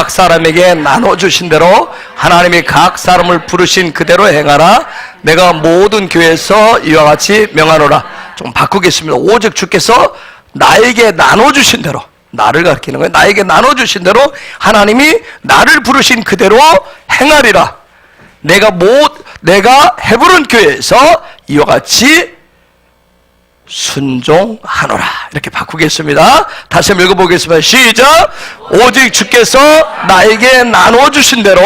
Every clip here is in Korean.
각 사람에게 나눠주신 대로 하나님이 각 사람을 부르신 그대로 행하라. 내가 모든 교회에서 이와 같이 명하노라. 좀 바꾸겠습니다. 오직 주께서 나에게 나눠주신 대로, 나를 가리키는 거예요. 나에게 나눠주신 대로 하나님이 나를 부르신 그대로 행하리라. 내가 헤브론 교회에서 이와 같이 순종하노라. 이렇게 바꾸겠습니다. 다시 한번 읽어보겠습니다. 시작. 오직 주께서 나에게 나눠주신 대로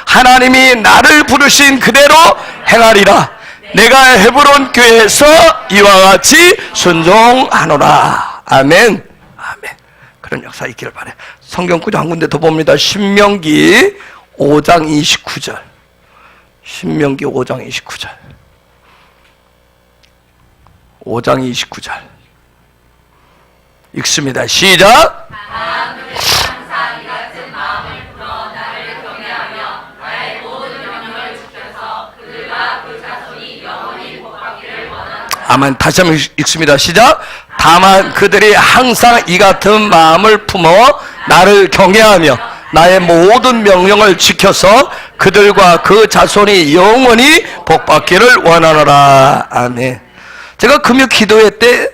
하나님이 나를 부르신 그대로 행하리라. 내가 헤브론 교회에서 이와 같이 순종하노라. 아멘. 아멘. 그런 역사 있기를 바라요. 성경 구절 한 군데 더 봅니다. 신명기 5장 29절. 신명기 5장 29절. 5장 29절 읽습니다. 시작. 항상 이 같은 마음을 풀어 나를 경외하며 나의 모든 명령을 지켜서 그들과 그 자손이 영원히 복받기를 원하노라. 아멘. 다시 한번 읽습니다. 시작. 다만 그들이 항상 이 같은 마음을 품어 나를 경외하며 나의 모든 명령을 지켜서 그들과 그 자손이 영원히 복받기를 원하노라. 아멘. 제가 금요 기도회 때,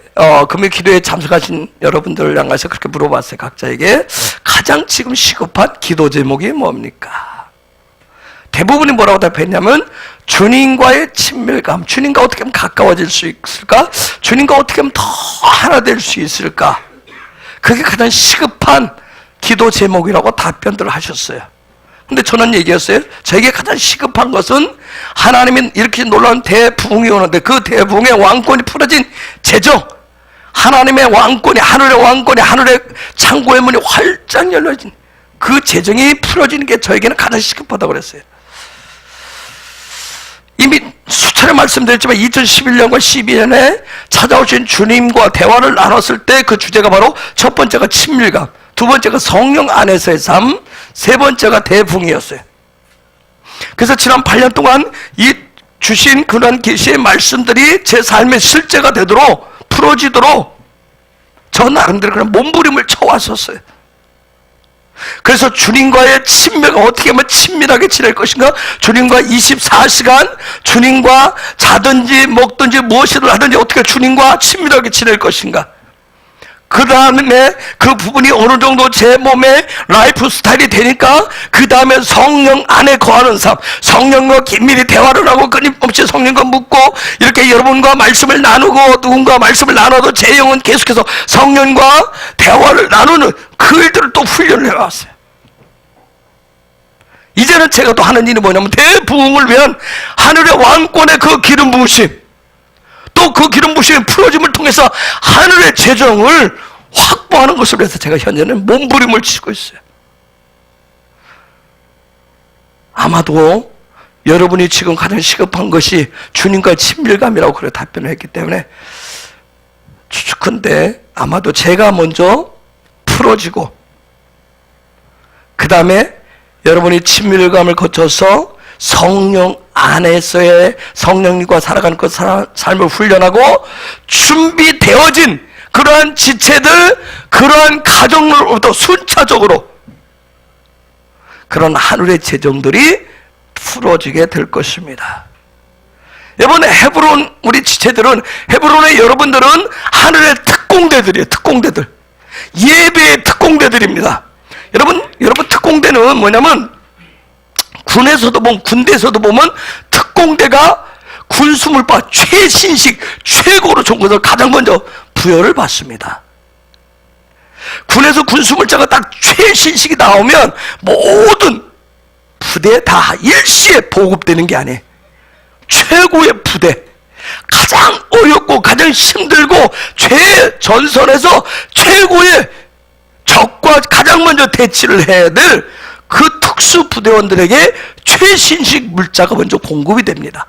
금요 기도회에 참석하신 여러분들을 향해서 그렇게 물어봤어요. 각자에게. 가장 지금 시급한 기도 제목이 뭡니까? 대부분이 뭐라고 답했냐면, 주님과의 친밀감, 주님과 어떻게 하면 가까워질 수 있을까? 주님과 어떻게 하면 더 하나 될 수 있을까? 그게 가장 시급한 기도 제목이라고 답변들을 하셨어요. 근데 저는 얘기했어요. 저에게 가장 시급한 것은 하나님이 이렇게 놀라운 대부흥이 오는데 그 대부흥의 왕권이 풀어진 재정, 하나님의 왕권이, 하늘의 왕권이, 하늘의 창고의 문이 활짝 열려진 그 재정이 풀어지는 게 저에게는 가장 시급하다고 그랬어요. 이미 수차례 말씀드렸지만 2011년과 12년에 찾아오신 주님과 대화를 나눴을 때 그 주제가 바로 첫 번째가 친밀감, 두 번째가 성령 안에서의 삶, 세 번째가 대붕이었어요. 그래서 지난 8년 동안 이 주신 그런 계시의 말씀들이 제 삶의 실제가 되도록 풀어지도록 저 나름대로 그런 몸부림을 쳐왔었어요. 그래서 주님과의 친밀감, 어떻게 하면 친밀하게 지낼 것인가? 주님과 24시간 주님과 자든지 먹든지 무엇이든 하든지 어떻게 주님과 친밀하게 지낼 것인가? 그 다음에 그 부분이 어느 정도 제 몸의 라이프 스타일이 되니까 그 다음에 성령 안에 거하는 삶, 성령과 긴밀히 대화를 하고 끊임없이 성령과 묻고 이렇게 여러분과 말씀을 나누고 누군가 말씀을 나눠도 제 영은 계속해서 성령과 대화를 나누는 그 일들을 또 훈련을 해왔어요. 이제는 제가 또 하는 일이 뭐냐면 대부흥을 위한 하늘의 왕권의 그 기름 부으심, 또 그 기름 부으심의 풀어짐을 통해서 하늘의 재정을 확보하는 것으로 해서 제가 현재는 몸부림을 치고 있어요. 아마도 여러분이 지금 가장 시급한 것이 주님과의 친밀감이라고 그렇게 답변을 했기 때문에 추측컨대 아마도 제가 먼저 풀어지고 그 다음에 여러분이 친밀감을 거쳐서 성령 안에서의 성령님과 살아가는 그 삶을 훈련하고 준비되어진 그러한 지체들, 그러한 가정으로부터 순차적으로 그런 하늘의 재정들이 풀어지게 될 것입니다. 이번에 헤브론 우리 지체들은, 헤브론의 여러분들은 하늘의 특공대들이에요. 특공대들, 예배의 특공대들입니다. 여러분 특공대는 뭐냐면 군에서도 보면, 군대에서도 보면 특공대가 군수물파 최신식 최고로 좋은 것을 가장 먼저 부여를 받습니다. 군에서 군수물자가 딱 최신식이 나오면 모든 부대에 다 일시에 보급되는 게 아니에요. 최고의 부대, 가장 어렵고 가장 힘들고 최전선에서 최고의 적과 가장 먼저 대치를 해야 될 그 특수 부대원들에게 최신식 물자가 먼저 공급이 됩니다.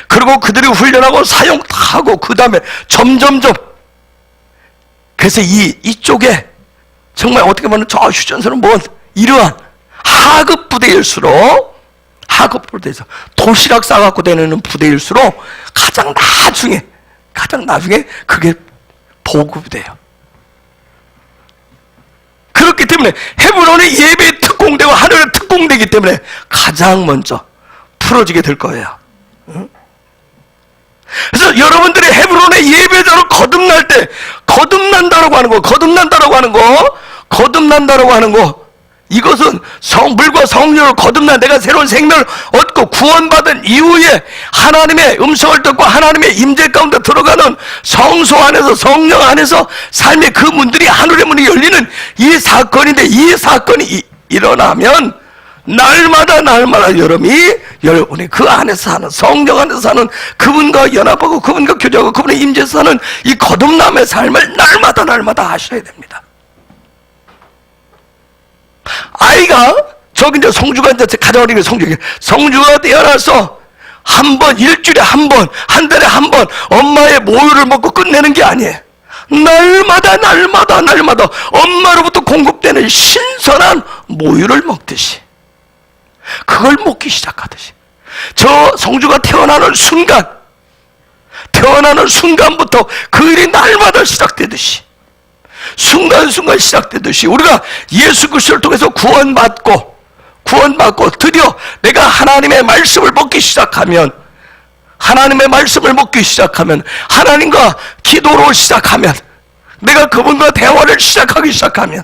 그리고 그들이 훈련하고 사용하고 그 다음에 점점점, 그래서 이쪽에 정말 어떻게 보면 저 휴전선은 뭐 이러한 하급 부대일수록, 하급 부대에서 도시락 싸갖고 다니는 부대일수록 가장 나중에 그게 보급이 돼요. 그렇기 때문에 헤브론의 예배 예배이기 때문에 가장 먼저 풀어지게 될 거예요. 그래서 여러분들이 헤브론의 예배자로 거듭날 때, 거듭난다라고 하는 거, 이것은 물과 성령을 거듭난 내가 새로운 생명을 얻고 구원받은 이후에 하나님의 음성을 듣고 하나님의 임재 가운데 들어가는 성소 안에서, 성령 안에서 삶의 그 문들이, 하늘의 문이 열리는 이 사건인데, 이 사건이 일어나면 날마다 여러분이 그 안에서 사는, 성령 안에서 사는, 그분과 연합하고 그분과 교제하고 그분의 임재에서 사는 이 거듭남의 삶을 날마다 하셔야 됩니다. 아이가, 저기 이제 성주가 이제 가장 어린 게 성주가 태어나서 일주일에 한 번, 한 달에 한 번 엄마의 모유를 먹고 끝내는 게 아니에요. 날마다 엄마로부터 공급되는 신선한 모유를 먹듯이, 그걸 먹기 시작하듯이, 저 성주가 태어나는 순간부터 그 일이 날마다 시작되듯이, 순간순간 시작되듯이, 우리가 예수 그리스도를 통해서 구원받고 드디어 내가 하나님의 말씀을 먹기 시작하면, 하나님과 기도로 시작하면, 내가 그분과 대화를 시작하기 시작하면,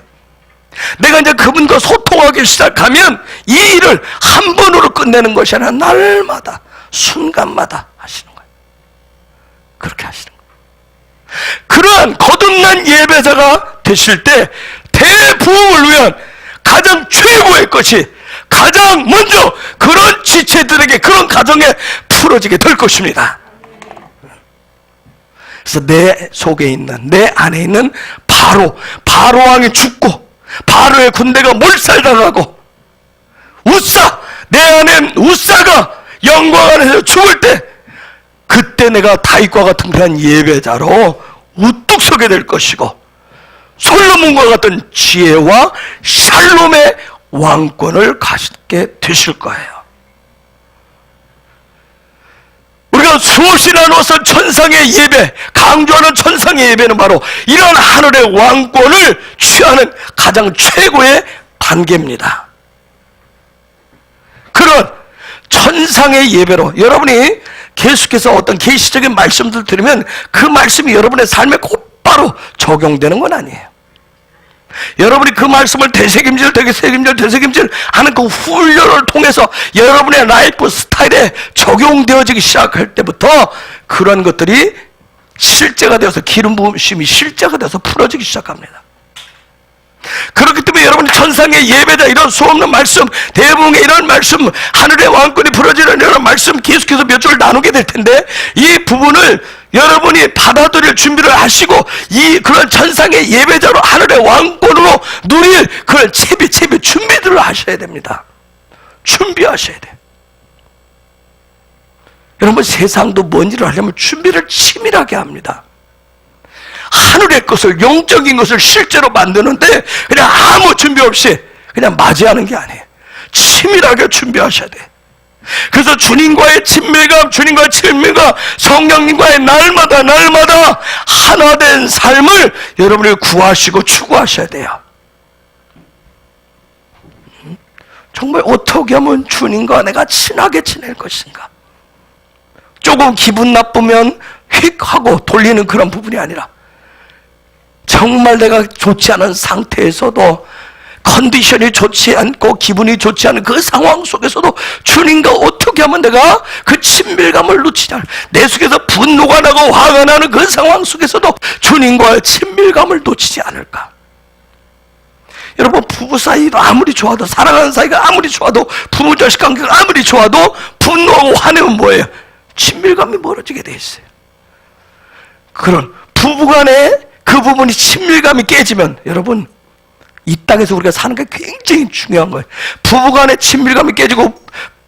내가 이제 그분과 소통하기 시작하면 이 일을 한 번으로 끝내는 것이 아니라 날마다, 순간마다 하시는 거예요. 그렇게 하시는 거예요. 그러한 거듭난 예배자가 되실 때 대부흥을 위한 가장 최고의 것이 가장 먼저 그런 지체들에게, 그런 가정에 풀어지게 될 것입니다. 그래서 내 속에 있는, 내 안에 있는 바로 왕이 죽고 바로의 군대가 몰살당하고 내 안에 우사가 영광 안에서 죽을 때, 그때 내가 다윗과 같은 그런 예배자로 우뚝 서게 될 것이고, 솔로몬과 같은 지혜와 샬롬의 왕권을 가지게 되실 거예요. 우리가 수없이 나눠서 천상의 예배, 강조하는 천상의 예배는 바로 이런 하늘의 왕권을 취하는 가장 최고의 단계입니다. 그런 천상의 예배로 여러분이 계속해서 어떤 계시적인 말씀들 들으면 그 말씀이 여러분의 삶에 곧바로 적용되는 건 아니에요. 여러분이 그 말씀을 되새김질 하는 그 훈련을 통해서 여러분의 라이프 스타일에 적용되어지기 시작할 때부터 그런 것들이 실제가 되어서, 기름 부으심이 실제가 되어서 풀어지기 시작합니다. 그렇기 때문에 여러분이 천상의 예배자, 이런 수없는 말씀, 대부흥의 이런 말씀, 하늘의 왕권이 풀어지는 이런 말씀 계속해서 몇 줄 나누게 될 텐데, 이 부분을 여러분이 받아들일 준비를 하시고, 그런 천상의 예배자로 하늘의 왕권으로 누릴 그런 채비 준비들을 하셔야 됩니다. 준비하셔야 돼요. 여러분, 세상도 뭔 일을 하려면 준비를 치밀하게 합니다. 하늘의 것을, 영적인 것을 실제로 만드는데 그냥 아무 준비 없이 그냥 맞이하는 게 아니에요. 치밀하게 준비하셔야 돼요. 그래서 주님과의 친밀감, 성령님과의 날마다 하나된 삶을 여러분이 구하시고 추구하셔야 돼요. 정말 어떻게 하면 주님과 내가 친하게 지낼 것인가? 조금 기분 나쁘면 휙 하고 돌리는 그런 부분이 아니라, 정말 내가 좋지 않은 상태에서도, 컨디션이 좋지 않고 기분이 좋지 않은 그 상황 속에서도 주님과 어떻게 하면 내가 그 친밀감을 놓치지 않을, 내 속에서 분노가 나고 화가 나는 그 상황 속에서도 주님과의 친밀감을 놓치지 않을까? 여러분, 부부 사이도 아무리 좋아도, 사랑하는 사이가 아무리 좋아도, 부모 자식 관계가 아무리 좋아도 분노하고 화내면 뭐예요? 친밀감이 멀어지게 돼 있어요. 그런 부부간에 그 부분이, 친밀감이 깨지면, 여러분, 이 땅에서 우리가 사는 게 굉장히 중요한 거예요. 부부간의 친밀감이 깨지고,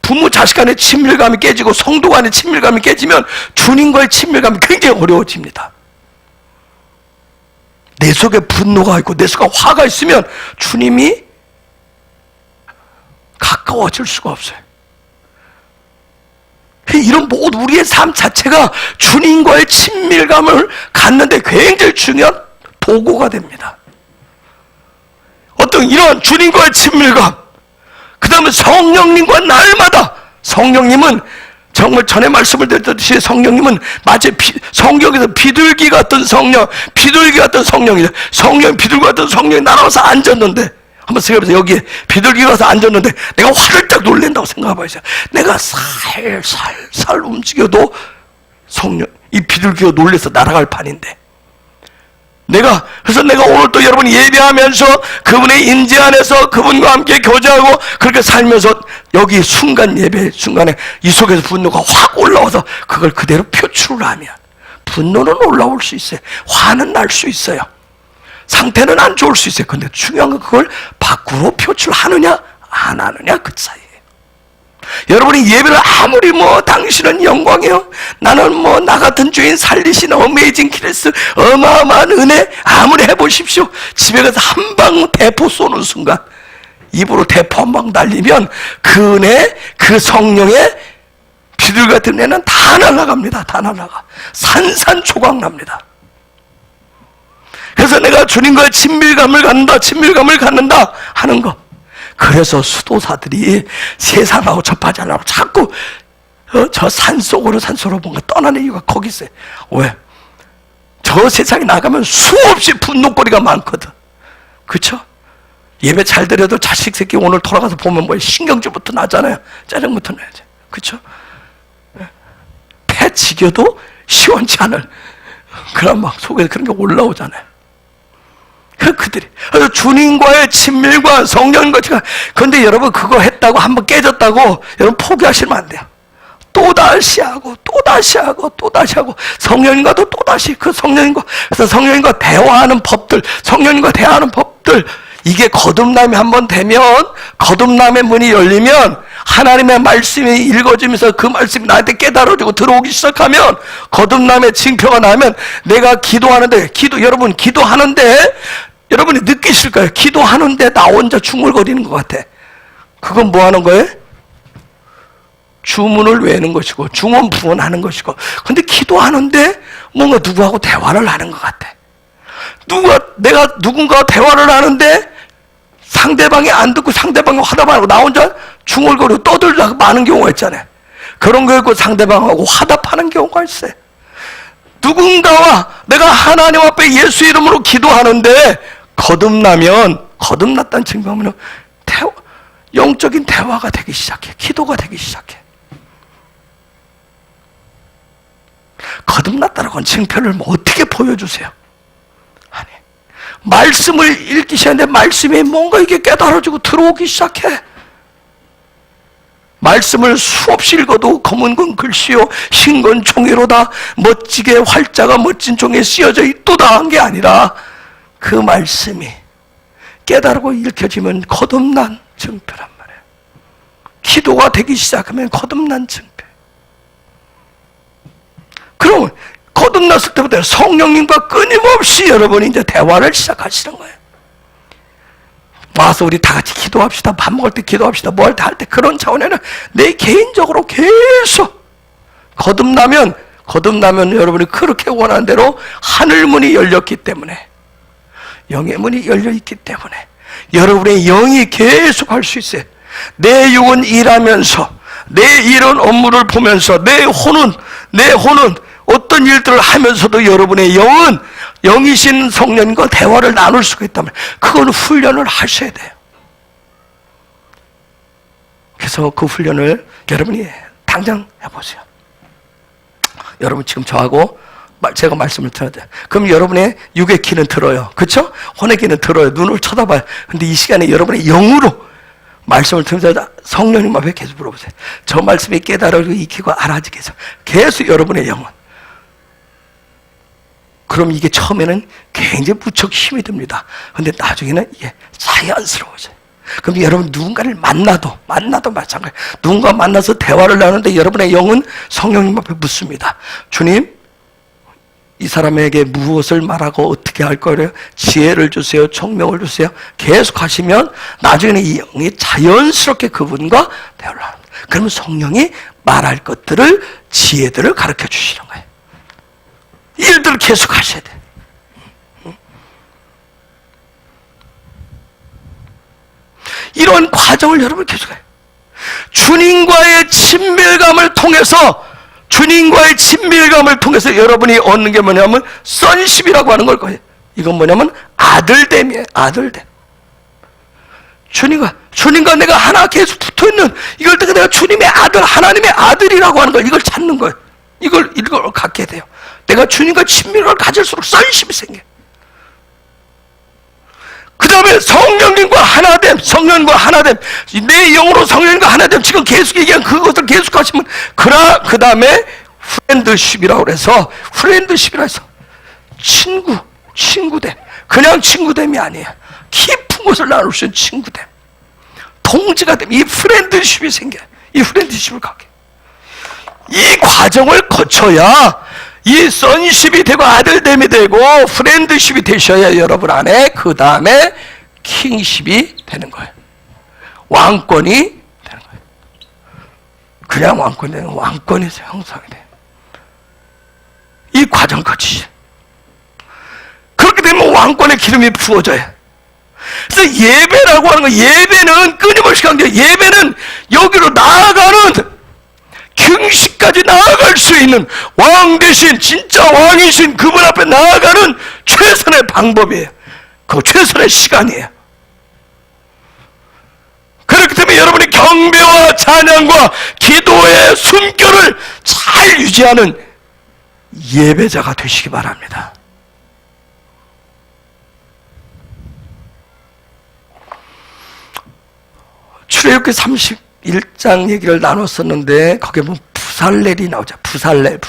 부모 자식 간의 친밀감이 깨지고, 성도 간의 친밀감이 깨지면 주님과의 친밀감이 굉장히 어려워집니다. 내 속에 분노가 있고 내 속에 화가 있으면 주님이 가까워질 수가 없어요. 이런 모든 우리의 삶 자체가 주님과의 친밀감을 갖는데 굉장히 중요한 도구가 됩니다. 어떤 이러한 주님과의 친밀감, 그 다음에 성령님과 날마다, 성령님은 정말 전에 말씀을 드렸듯이 성령님은 마치 성경에서 비둘기 같은 성령, 비둘기 같은 성령이죠. 성령, 비둘기 같은 성령이 날아와서 앉았는데, 한번 생각해보세요. 여기에 비둘기가 와서 앉았는데 내가 화들짝 놀란다고 생각해봐야죠. 내가 살살 움직여도 성령, 이 비둘기가 놀래서 날아갈 판인데, 그래서 내가 오늘 또 여러분 예배하면서 그분의 임재 안에서 그분과 함께 교제하고 그렇게 살면서 여기 순간 예배 순간에 이 속에서 분노가 확 올라와서 그걸 그대로 표출을 하면 분노는 올라올 수 있어요. 화는 날 수 있어요. 상태는 안 좋을 수 있어요. 근데 중요한 건 그걸 밖으로 표출하느냐 안 하느냐 그 사이에. 여러분이 예배를 아무리 당신은 영광이요, 나는 나 같은 주인 살리신 어메이징 키레스, 어마어마한 은혜 아무리 해보십시오. 집에 가서 한 방 대포 쏘는 순간, 입으로 대포 한 방 날리면 그 은혜, 그 성령의 비둘기 같은 애는 다 날아갑니다. 다 날아가. 산산조각 납니다. 그래서 내가 주님과의 친밀감을 갖는다 하는 거. 그래서 수도사들이 세상하고 접하지 않으려고 자꾸 저 산속으로 뭔가 떠나는 이유가 거기 있어요. 왜? 저 세상에 나가면 수없이 분노거리가 많거든. 그쵸? 예배 잘 드려도 자식 새끼 오늘 돌아가서 보면 신경질부터 나잖아요. 짜증부터 나야지. 그쵸? 폐 지겨도 시원치 않을 그런 막 속에 그런 게 올라오잖아요. 그들이 주님과의 친밀과 성령과 제가, 근데 여러분 그거 했다고 한번 깨졌다고 여러분 포기하시면 안 돼요. 또다시 하고 성령님과도 또다시 그래서 성령님과 대화하는 법들, 이게 거듭남이 한번 되면, 거듭남의 문이 열리면, 하나님의 말씀이 읽어지면서 그 말씀이 나한테 깨달아지고 들어오기 시작하면, 거듭남의 징표가 나면, 내가 기도하는데, 여러분 기도하는데 여러분이 느끼실 거예요. 기도하는데 나 혼자 중얼거리는 것 같아. 그건 뭐 하는 거예요? 주문을 외우는 것이고 중언부언하는 것이고, 근데 기도하는데 뭔가 누구하고 대화를 하는 것 같아. 내가 누군가와 대화를 하는데 상대방이 안 듣고 상대방이 화답하고 나 혼자 중얼거리고 떠들다가 많은 경우가 있잖아요. 그런 거 있고 상대방하고 화답하는 경우가 있어요. 누군가와 내가 하나님 앞에 예수 이름으로 기도하는데 거듭났다는 증거하면 영적인 대화가 되기 시작해. 기도가 되기 시작해. 거듭났다는 건 증표를 어떻게 보여주세요? 아니, 말씀을 읽기셔야 하는데 말씀이 뭔가 이게 깨달아지고 들어오기 시작해. 말씀을 수없이 읽어도 검은 건 글씨요 흰 건 종이로다 멋지게 활자가 멋진 종이에 쓰여져 있도다 한 게 아니라 그 말씀이 깨달고 읽혀지면 거듭난 증표란 말이에요. 기도가 되기 시작하면 거듭난 증표. 그러면 거듭났을 때부터 성령님과 끊임없이 여러분이 이제 대화를 시작하시는 거예요. 와서 우리 다 같이 기도합시다. 밥 먹을 때 기도합시다. 뭐 할 때 할 때 그런 차원에는 내 개인적으로 계속 거듭나면 여러분이 그렇게 원하는 대로 하늘 문이 열렸기 때문에, 영의 문이 열려 있기 때문에 여러분의 영이 계속 할 수 있어요. 내 육은 일하면서 내 일은 업무를 보면서 내 혼은 어떤 일들을 하면서도 여러분의 영은 영이신 성령과 대화를 나눌 수가 있다면 그건 훈련을 하셔야 돼요. 그래서 그 훈련을 여러분이 당장 해보세요. 여러분 지금 저하고 제가 말씀을 들어야 돼요. 그럼 여러분의 육의 귀는 들어요. 그렇죠? 혼의 귀는 들어요. 눈을 쳐다봐요. 근데 이 시간에 여러분의 영으로 말씀을 들으면서 성령님 앞에 계속 물어보세요. 저 말씀이 깨달아지고 익히고 알아지게 해서 계속 여러분의 영은, 그럼 이게 처음에는 굉장히 무척 힘이 듭니다. 근데 나중에는 이게 자연스러워져요. 그럼 여러분 누군가를 만나도 마찬가지예요. 누군가 만나서 대화를 나누는데 여러분의 영은 성령님 앞에 묻습니다. 주님, 이 사람에게 무엇을 말하고 어떻게 할 거예요? 지혜를 주세요. 총명을 주세요. 계속 하시면 나중에는 이 영이 자연스럽게 그분과 대화를 합니다. 그러면 성령이 말할 것들을, 지혜들을 가르쳐 주시는 거예요. 일들을 계속 하셔야 돼. 이런 과정을 여러분 계속해요. 주님과의 친밀감을 통해서 여러분이 얻는 게 뭐냐면 sonship이라고 하는 걸 거예요. 이건 뭐냐면 아들됨이에요. 아들됨. 주님과 내가 하나 계속 붙어있는, 이걸 내가 주님의 아들, 하나님의 아들이라고 하는 걸, 이걸 찾는 거예요. 이걸 갖게 돼요. 내가 주님과 친밀감을 가질수록 sonship이 생겨요. 그 다음에 성령님과 하나됨, 내 영으로 성령님과 하나됨, 지금 계속 얘기한 그것을 계속 하시면, 그 다음에 프렌드십이라고 해서, 친구됨. 그냥 친구됨이 아니에요. 깊은 것을 나눌 수 있는 친구됨. 동지가 됨. 이 프렌드십이 생겨요. 이 프렌드십을 갖게. 이 과정을 거쳐야 이 sonship이 되고 아들됨이 되고 프렌드십이 되셔야 여러분 안에 그 다음에 킹십이 되는 거예요. 왕권이 되는 거예요. 그냥 왕권이 되는 거예요. 왕권이 형성이 돼요. 이 과정 거치죠. 그렇게 되면 왕권의 기름이 부어져요. 그래서 예배라고 하는 거, 예배는 끊임없이 한 게, 예배는 여기로 나아가는, 경식까지 나아갈 수 있는 왕 대신 진짜 왕이신 그분 앞에 나아가는 최선의 방법이에요. 그 최선의 시간이에요. 그렇기 때문에 여러분이 경배와 찬양과 기도의 숨결을 잘 유지하는 예배자가 되시기 바랍니다. 출애굽기 31장 얘기를 나눴었는데 거기에 보면 부살렐이 나오죠. 부살렐.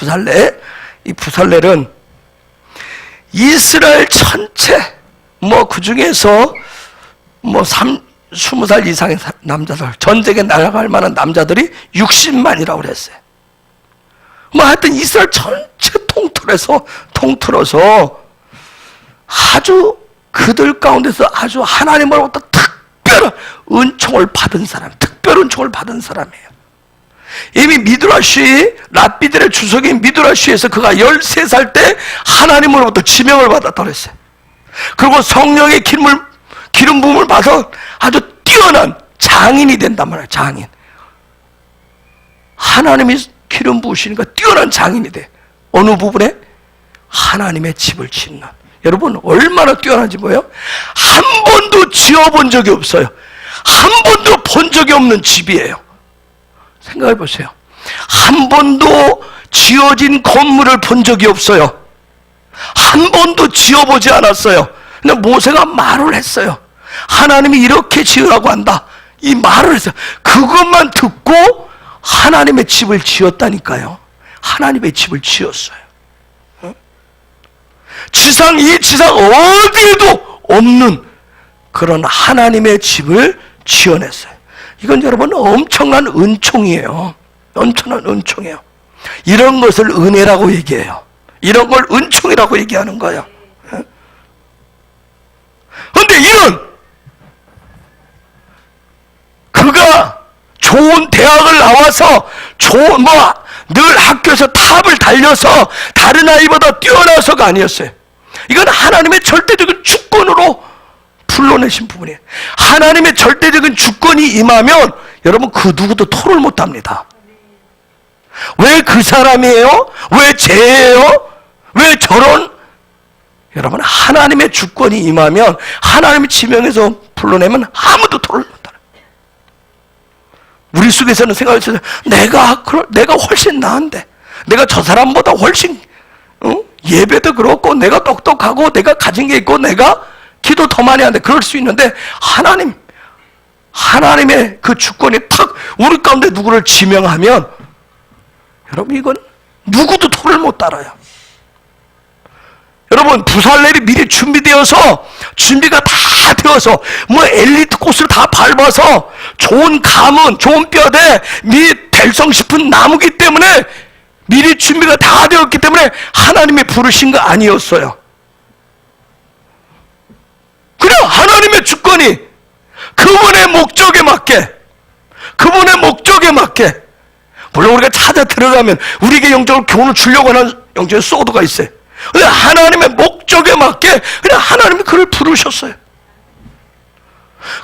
이 부살렐은 이스라엘 전체 그 중에서 20살 이상의 남자들, 전쟁에 나아갈 만한 남자들이 60만이라고 그랬어요. 하여튼 이스라엘 전체 통틀어서 아주 그들 가운데서 아주 하나님으로부터 특별한 은총을 받은 사람이에요. 이미 미드라시, 랍비들의 주석인 미드라시에서 그가 13살 때 하나님으로부터 지명을 받았다고 그랬어요. 그리고 성령의 기름 부음을 받아 아주 뛰어난 장인이 된단 말이에요. 장인. 하나님이 기름 부으시니까 뛰어난 장인이 돼. 어느 부분에? 하나님의 집을 짓는. 여러분 얼마나 뛰어난지 뭐예요? 한 번도 지어본 적이 없어요. 한 번도 본 적이 없는 집이에요. 생각해 보세요. 한 번도 지어진 건물을 본 적이 없어요. 한 번도 지어보지 않았어요. 근데 모세가 말을 했어요. 하나님이 이렇게 지으라고 한다. 이 말을 했어요. 그것만 듣고 하나님의 집을 지었다니까요. 하나님의 집을 지었어요. 이 지상 어디에도 없는 그런 하나님의 집을 지어냈어요. 이건 여러분 엄청난 은총이에요. 엄청난 은총이에요. 이런 것을 은혜라고 얘기해요. 이런 걸 은총이라고 얘기하는 거예요. 그런데 그가 좋은 대학을 나와서 늘 학교에서 탑을 달려서 다른 아이보다 뛰어나서가 아니었어요. 이건 하나님의 절대적인 주권으로 불러내신 부분이에요. 하나님의 절대적인 주권이 임하면 여러분 그 누구도 토를 못합니다. 왜 그 사람이에요? 왜 쟤예요? 왜 저런? 여러분 하나님의 주권이 임하면 하나님의 지명에서 불러내면 아무도 토를 못해요. 우리 속에서는 생각했어요. 내가 훨씬 나은데, 내가 저 사람보다 훨씬 예배도 그렇고, 내가 똑똑하고, 내가 가진 게 있고, 내가 기도 더 많이 하는데 그럴 수 있는데 하나님의 그 주권이 탁 우리 가운데 누구를 지명하면 여러분 이건 누구도 토를 못 달아요. 여러분 부살렐이 미리 준비가 다 되어서 엘리트 코스를 다 밟아서 좋은 가문, 좋은 뼈대 될 성 싶은 나무기 때문에 미리 준비가 다 되었기 때문에 하나님이 부르신 거 아니었어요. 그냥 하나님의 주권이 그분의 목적에 맞게 물론 우리가 찾아 들어가면 우리에게 영적으로 교훈을 주려고 하는 영적인 소드가 있어요. 근데 하나님의 목적에 맞게 그냥 하나님이 그를 부르셨어요.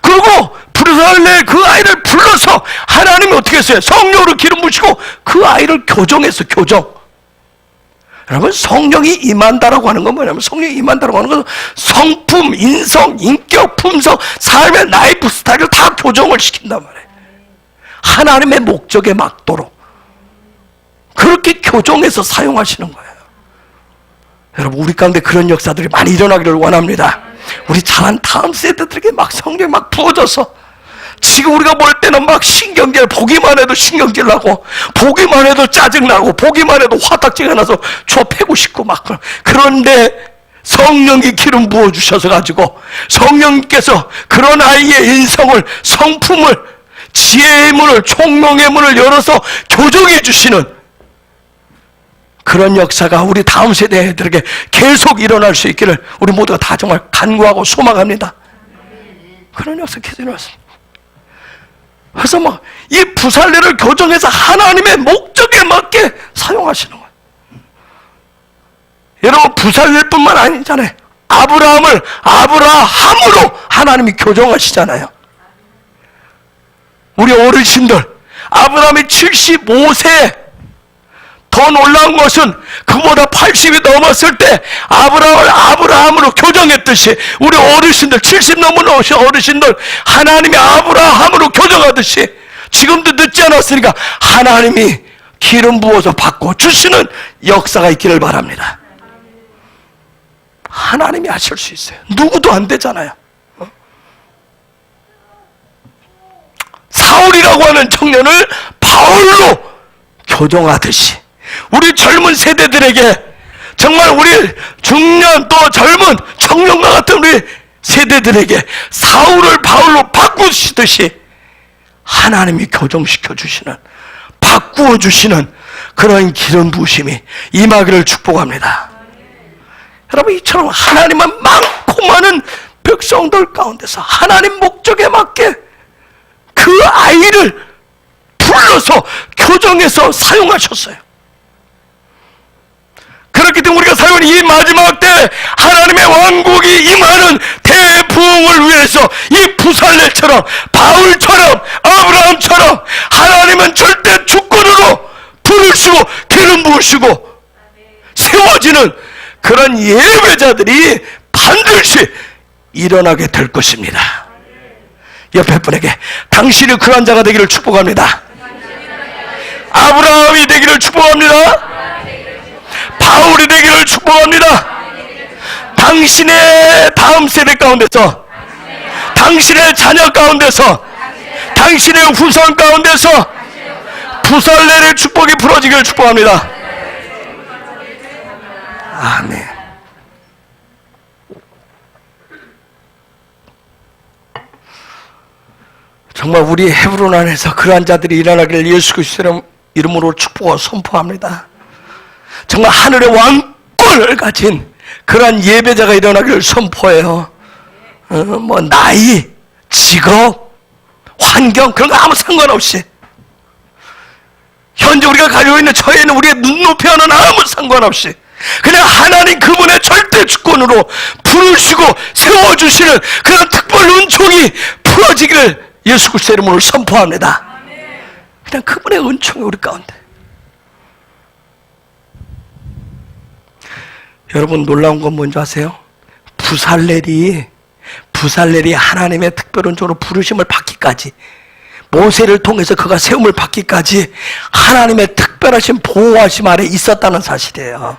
그리고 부살레 그 아이를 불러서 하나님이 어떻게 했어요? 성령으로 기름 부으시고 그 아이를 교정했어. 교정. 여러분, 성령이 임한다라고 하는 건 뭐냐면, 성령이 임한다라고 하는 건 성품, 인성, 인격, 품성, 삶의 라이프 스타일을 다 교정을 시킨단 말이에요. 하나님의 목적에 맞도록 그렇게 교정해서 사용하시는 거예요. 여러분, 우리 가운데 그런 역사들이 많이 일어나기를 원합니다. 우리 자란 다음 세대들에게 막 성령 막 부어져서, 지금 우리가 볼 때는 막 신경질, 보기만 해도 신경질 나고, 보기만 해도 짜증나고, 보기만 해도 화딱지가 나서 저 패고 싶고 막. 그런데 성령이 기름 부어주셔서 가지고, 성령께서 그런 아이의 인성을, 성품을, 지혜의 문을, 총명의 문을 열어서 교정해 주시는 그런 역사가 우리 다음 세대들에게 계속 일어날 수 있기를 우리 모두가 다 정말 간구하고 소망합니다. 그런 역사 계속 일어났습니다. 그래서 막 이 부살레를 교정해서 하나님의 목적에 맞게 사용하시는 거예요. 여러분, 부살레뿐만 아니잖아요. 아브라함을 아브라함으로 하나님이 교정하시잖아요. 우리 어르신들, 아브라함이 75세, 더 놀라운 것은 그보다 80이 넘었을 때 아브라함을 아브라함으로 교정했듯이, 우리 어르신들, 70 넘은 어르신들 하나님이 아브라함으로 교정하듯이 지금도 늦지 않았으니까 하나님이 기름 부어서 바꿔주시는 역사가 있기를 바랍니다. 하나님이 하실 수 있어요. 누구도 안 되잖아요. 사울이라고 하는 청년을 바울로 교정하듯이 우리 젊은 세대들에게, 정말 우리 중년 또 젊은 청년과 같은 우리 세대들에게 사울을 바울로 바꾸시듯이 하나님이 교정시켜 주시는, 바꾸어 주시는 그런 기름 부으심이 임하기를 축복합니다. 여러분, 이처럼 하나님은 많고 많은 백성들 가운데서 하나님 목적에 맞게 그 아이를 불러서 교정해서 사용하셨어요. 그렇기 때문에 우리가 살고 있는 이 마지막 때 하나님의 왕국이 임하는 대부흥을 위해서 이 부살레처럼, 바울처럼, 아브라함처럼 하나님은 절대 주권으로 불을 쓰고 기름 부으시고 세워지는 그런 예배자들이 반드시 일어나게 될 것입니다. 옆에 분에게 당신이 그런 자가 되기를 축복합니다. 아브라함이 되기를 축복합니다. 바울이 되기를 축복합니다. 당신의 다음 세대 가운데서, 당신의 자녀 가운데서, 당신의 후손 가운데서 부살레의 축복이 부러지기를 축복합니다. 아멘. 정말 우리 헤브론 안에서 그러한 자들이 일어나기를 예수 그리스도의 이름으로 축복하고 선포합니다. 정말 하늘의 왕권을 가진 그러한 예배자가 일어나기를 선포해요. 뭐 나이, 직업, 환경 그런 거 아무 상관없이, 현재 우리가 가지고 있는 처해는 우리의 눈높이와는 아무 상관없이 그냥 하나님 그분의 절대 주권으로 부르시고 세워주시는 그런 특별 은총이 풀어지기를 예수 그리스도의 이름으로 선포합니다. 그냥 그분의 은총이 우리 가운데. 여러분, 놀라운 건 뭔지 아세요? 부살렐이 하나님의 특별 은총으로 부르심을 받기까지, 모세를 통해서 그가 세움을 받기까지 하나님의 특별하신 보호하심 아래 있었다는 사실이에요.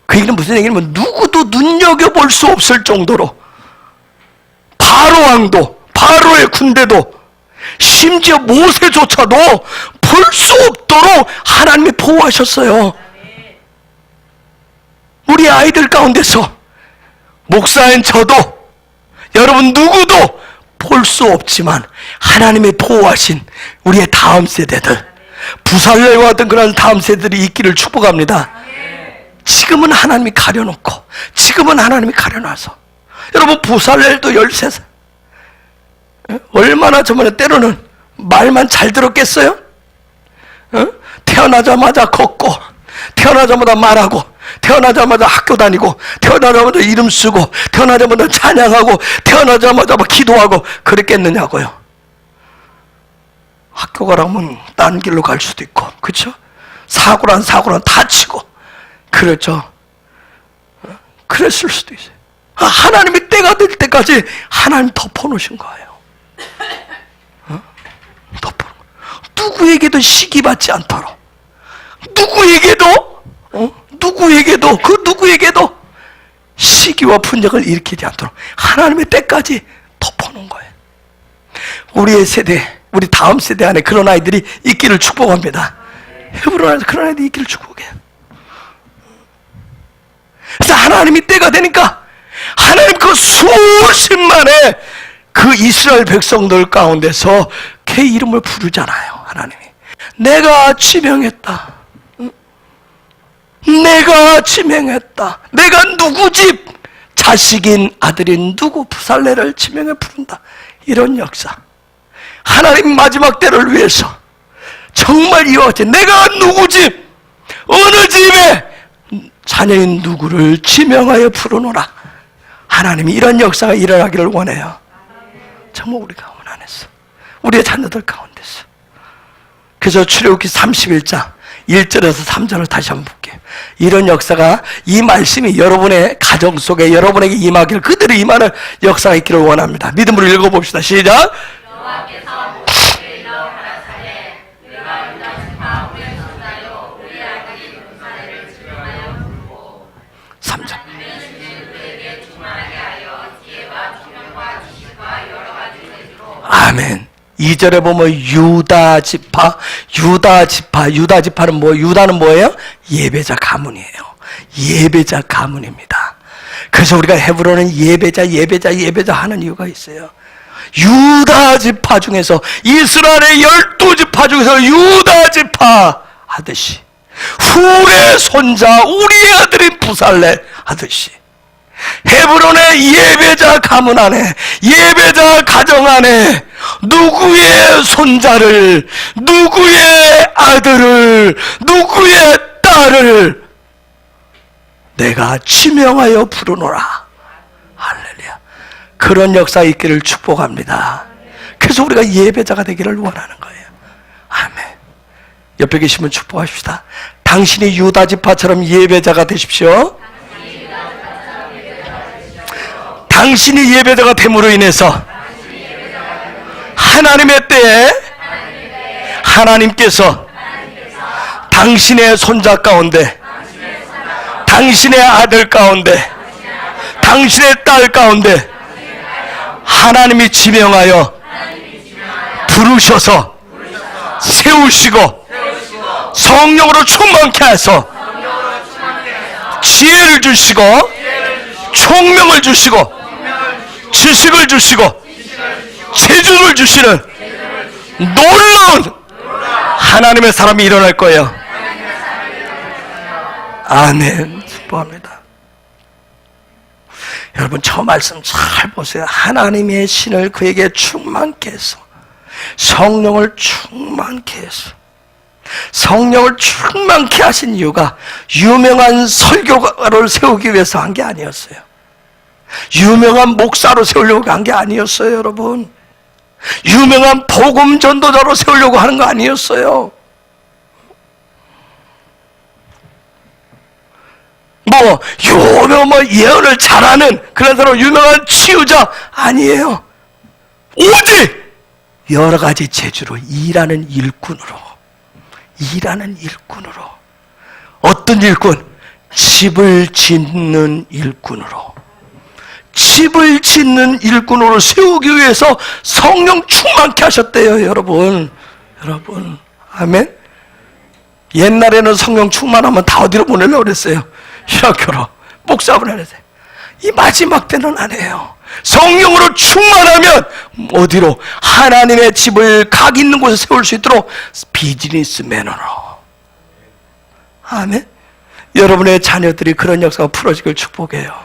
그 얘기는 무슨 얘기냐면, 누구도 눈여겨볼 수 없을 정도로 바로 왕도, 바로의 군대도, 심지어 모세조차도 볼 수 없도록 하나님이 보호하셨어요. 우리 아이들 가운데서, 목사인 저도, 여러분 누구도 볼 수 없지만 하나님의 보호하신 우리의 다음 세대들, 부살레와 같은 그런 다음 세대들이 있기를 축복합니다. 지금은 하나님이 가려놓고, 지금은 하나님이 가려놔서, 여러분 부살렐도 13살, 얼마나 저번에 때로는 말만 잘 들었겠어요? 태어나자마자 걷고, 태어나자마자 말하고, 태어나자마자 학교 다니고, 태어나자마자 이름 쓰고, 태어나자마자 찬양하고, 태어나자마자 막 기도하고 그랬겠느냐고요. 학교 가라면 딴 길로 갈 수도 있고, 그렇죠? 사고란 다치고, 그렇죠? 그랬을 수도 있어요. 하나님이 때가 될 때까지 하나님 덮어놓으신 거예요. 덮어놓은 거예요. 누구에게도 시기받지 않도록, 누구에게도 시기와 분쟁을 일으키지 않도록 하나님의 때까지 덮어놓은 거예요. 우리의 세대, 우리 다음 세대 안에 그런 아이들이 있기를 축복합니다. 헤브론에서 그런 아이들이 있기를 축복해요. 그래서 하나님이 때가 되니까 하나님 그 수십만의 그 이스라엘 백성들 가운데서 걔 이름을 부르잖아요. 하나님이 내가 지명했다. 내가 누구 집 자식인 아들인 누구 부살레를 지명해 부른다. 이런 역사. 하나님 마지막 때를 위해서 정말 이와 같이 내가 누구 집, 어느 집에 자녀인 누구를 지명하여 부르노라. 하나님이 이런 역사가 일어나기를 원해요. 정말 우리 가문 안에서, 우리의 자녀들 가운데서. 그래서 출애굽기 31장 1절에서 3절을 다시 한번 볼게요. 이런 역사가, 이 말씀이 여러분의 가정 속에 여러분에게 임하기를, 그대로 임하는 역사가 있기를 원합니다. 믿음으로 읽어봅시다. 시작. 여호와께서 모세에게 이르러 가라사대 그가 유다 지파 우리의 son자요 우리 아들인 부살레를 지명하여 부르고 3절. 하나님의 주는 그에게 충만하게 하여 지혜와 총명과 지식과 여러 가지 재주로 아멘. 2절에 보면 유다 지파는 뭐, 유다는 뭐예요? 예배자 가문이에요. 예배자 가문입니다. 그래서 우리가 헤브론은 예배자 하는 이유가 있어요. 유다 지파 중에서, 이스라엘의 12지파 중에서 유다 지파 하듯이, 훌의 손자 우리의 아들인 부살레 하듯이, 헤브론의 예배자 가문 안에, 예배자 가정 안에 누구의 손자를, 누구의 아들을, 누구의 딸을 내가 지명하여 부르노라. 할렐루야. 그런 역사가 있기를 축복합니다. 그래서 우리가 예배자가 되기를 원하는 거예요. 아멘. 옆에 계시면 축복하십시다. 당신이 유다 지파처럼 예배자가 되십시오. 당신이 예배자가 됨으로 인해서 하나님의 때에 하나님께서 당신의 손자 가운데, 당신의 아들 가운데, 당신의 딸 가운데 하나님이 지명하여 부르셔서 세우시고 성령으로 충만케 하셔서 지혜를 주시고 총명을 주시고 지식을 주시고 재주를 주시는 놀라운 하나님의 사람이 일어날 거예요. 아멘. 축복합니다. 여러분, 저 말씀 잘 보세요. 하나님의 신을 그에게 충만케 해서, 성령을 충만케 해서, 성령을 충만케 하신 이유가 유명한 설교가를 세우기 위해서 한 게 아니었어요. 유명한 목사로 세우려고 한 게 아니었어요, 여러분. 유명한 복음 전도자로 세우려고 하는 거 아니었어요. 예언을 잘하는 그런 사람, 유명한 치유자 아니에요. 오직 여러 가지 재주로 일하는 일꾼으로. 어떤 일꾼? 집을 짓는 일꾼으로. 집을 짓는 일꾼으로 세우기 위해서 성령 충만케 하셨대요, 여러분. 아멘. 옛날에는 성령 충만하면 다 어디로 보내려고 그랬어요? 휴학교로, 목사 보내세요. 이 마지막 때는 안 해요. 성령으로 충만하면 어디로? 하나님의 집을 각 있는 곳에 세울 수 있도록 비즈니스맨으로. 아멘. 여러분의 자녀들이 그런 역사가 풀어지길 축복해요.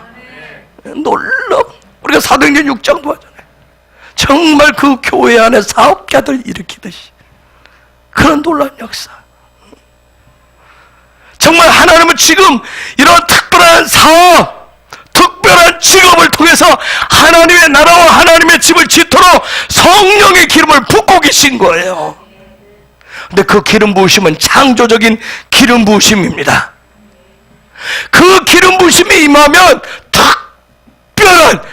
놀라워. 우리가 사도행전 6장 보잖아요. 정말 그 교회 안에 사업가들 일으키듯이 그런 놀라운 역사. 정말 하나님은 지금 이런 특별한 사업, 특별한 직업을 통해서 하나님의 나라와 하나님의 집을 짓도록 성령의 기름을 붓고 계신 거예요. 근데 그 기름 부으심은 창조적인 기름 부으심입니다. 그 기름 부으심이 임하면 특별한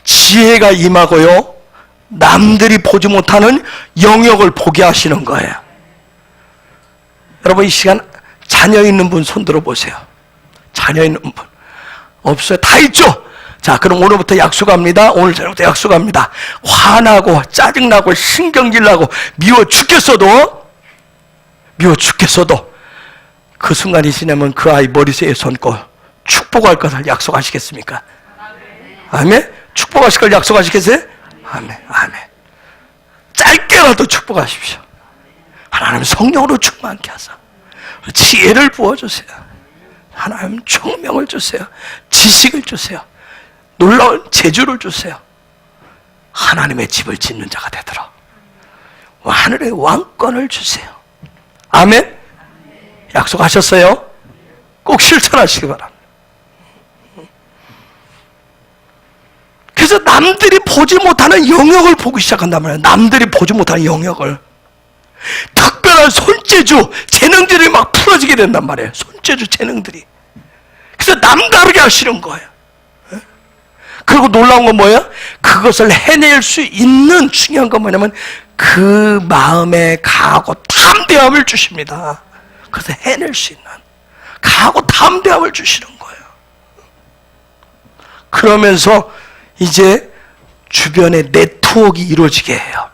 지혜가 임하고요, 남들이 보지 못하는 영역을 보게 하시는 거예요. 여러분, 이 시간 자녀 있는 분 손 들어보세요. 자녀 있는 분 없어요? 다 있죠? 자, 그럼 오늘부터 약속합니다. 오늘 저녁부터 약속합니다. 화나고 짜증나고 신경질나고 미워 죽겠어도 그 순간이 지나면 그 아이 머리새에 손고 축복할 것을 약속하시겠습니까? 아멘? 축복하실 걸 약속하시겠어요? 아멘. 아멘. 짧게라도 축복하십시오. 하나님 성령으로 충만케 하사 지혜를 부어주세요. 하나님 총명을 주세요. 지식을 주세요. 놀라운 재주를 주세요. 하나님의 집을 짓는 자가 되도록 하늘의 왕권을 주세요. 아멘. 약속하셨어요? 꼭 실천하시기 바랍니다. 그래서 남들이 보지 못하는 영역을 보기 시작한단 말이에요. 남들이 보지 못하는 영역을. 특별한 손재주, 재능들이 막 풀어지게 된단 말이에요. 손재주, 재능들이. 그래서 남다르게 하시는 거예요. 그리고 놀라운 건 뭐예요? 그것을 해낼 수 있는, 중요한 건 뭐냐면 그 마음에 강하고 담대함을 주십니다. 그래서 해낼 수 있는 강하고 담대함을 주시는 거예요. 그러면서 이제 주변에 네트워크가 이루어지게 해요.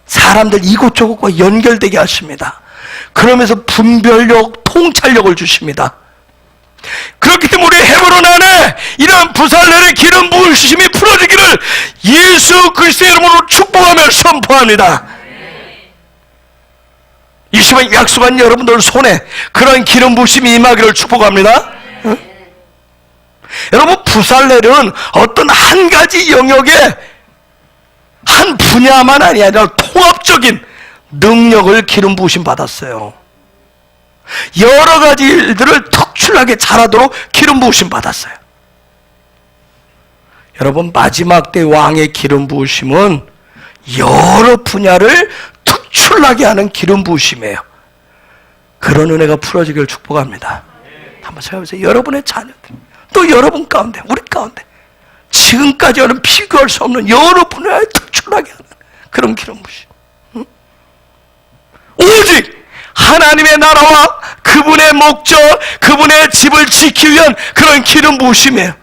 사람들 이곳저곳과 연결되게 하십니다. 그러면서 분별력, 통찰력을 주십니다. 그렇기 때문에 우리 헤브론 안에 이런 부살렐의 기름 부으심이 풀어지기를 예수 그리스도의 이름으로 축복하며 선포합니다. 이 시간 약속한 여러분들 손에 그런 기름 부으심이 임하기를 축복합니다. 응? 여러분, 부살렐은 어떤 한 가지 영역에 한 분야만 아니라 통합적인 능력을 기름 부으심 받았어요. 여러 가지 일들을 특출나게 잘하도록 기름 부으심 받았어요. 여러분, 마지막 때 왕의 기름 부으심은 여러 분야를 특출나게 하는 기름 부으심이에요. 그런 은혜가 풀어지기를 축복합니다. 한번 생각해보세요. 여러분의 자녀들, 또 여러분 가운데, 우리 가운데 지금까지는 비교할 수 없는 여러 분야에 특출나게 하는 그런 기름 부으심. 응? 오직 하나님의 나라와 그분의 목적, 그분의 집을 지키기 위한 그런 기름 부으심이에요.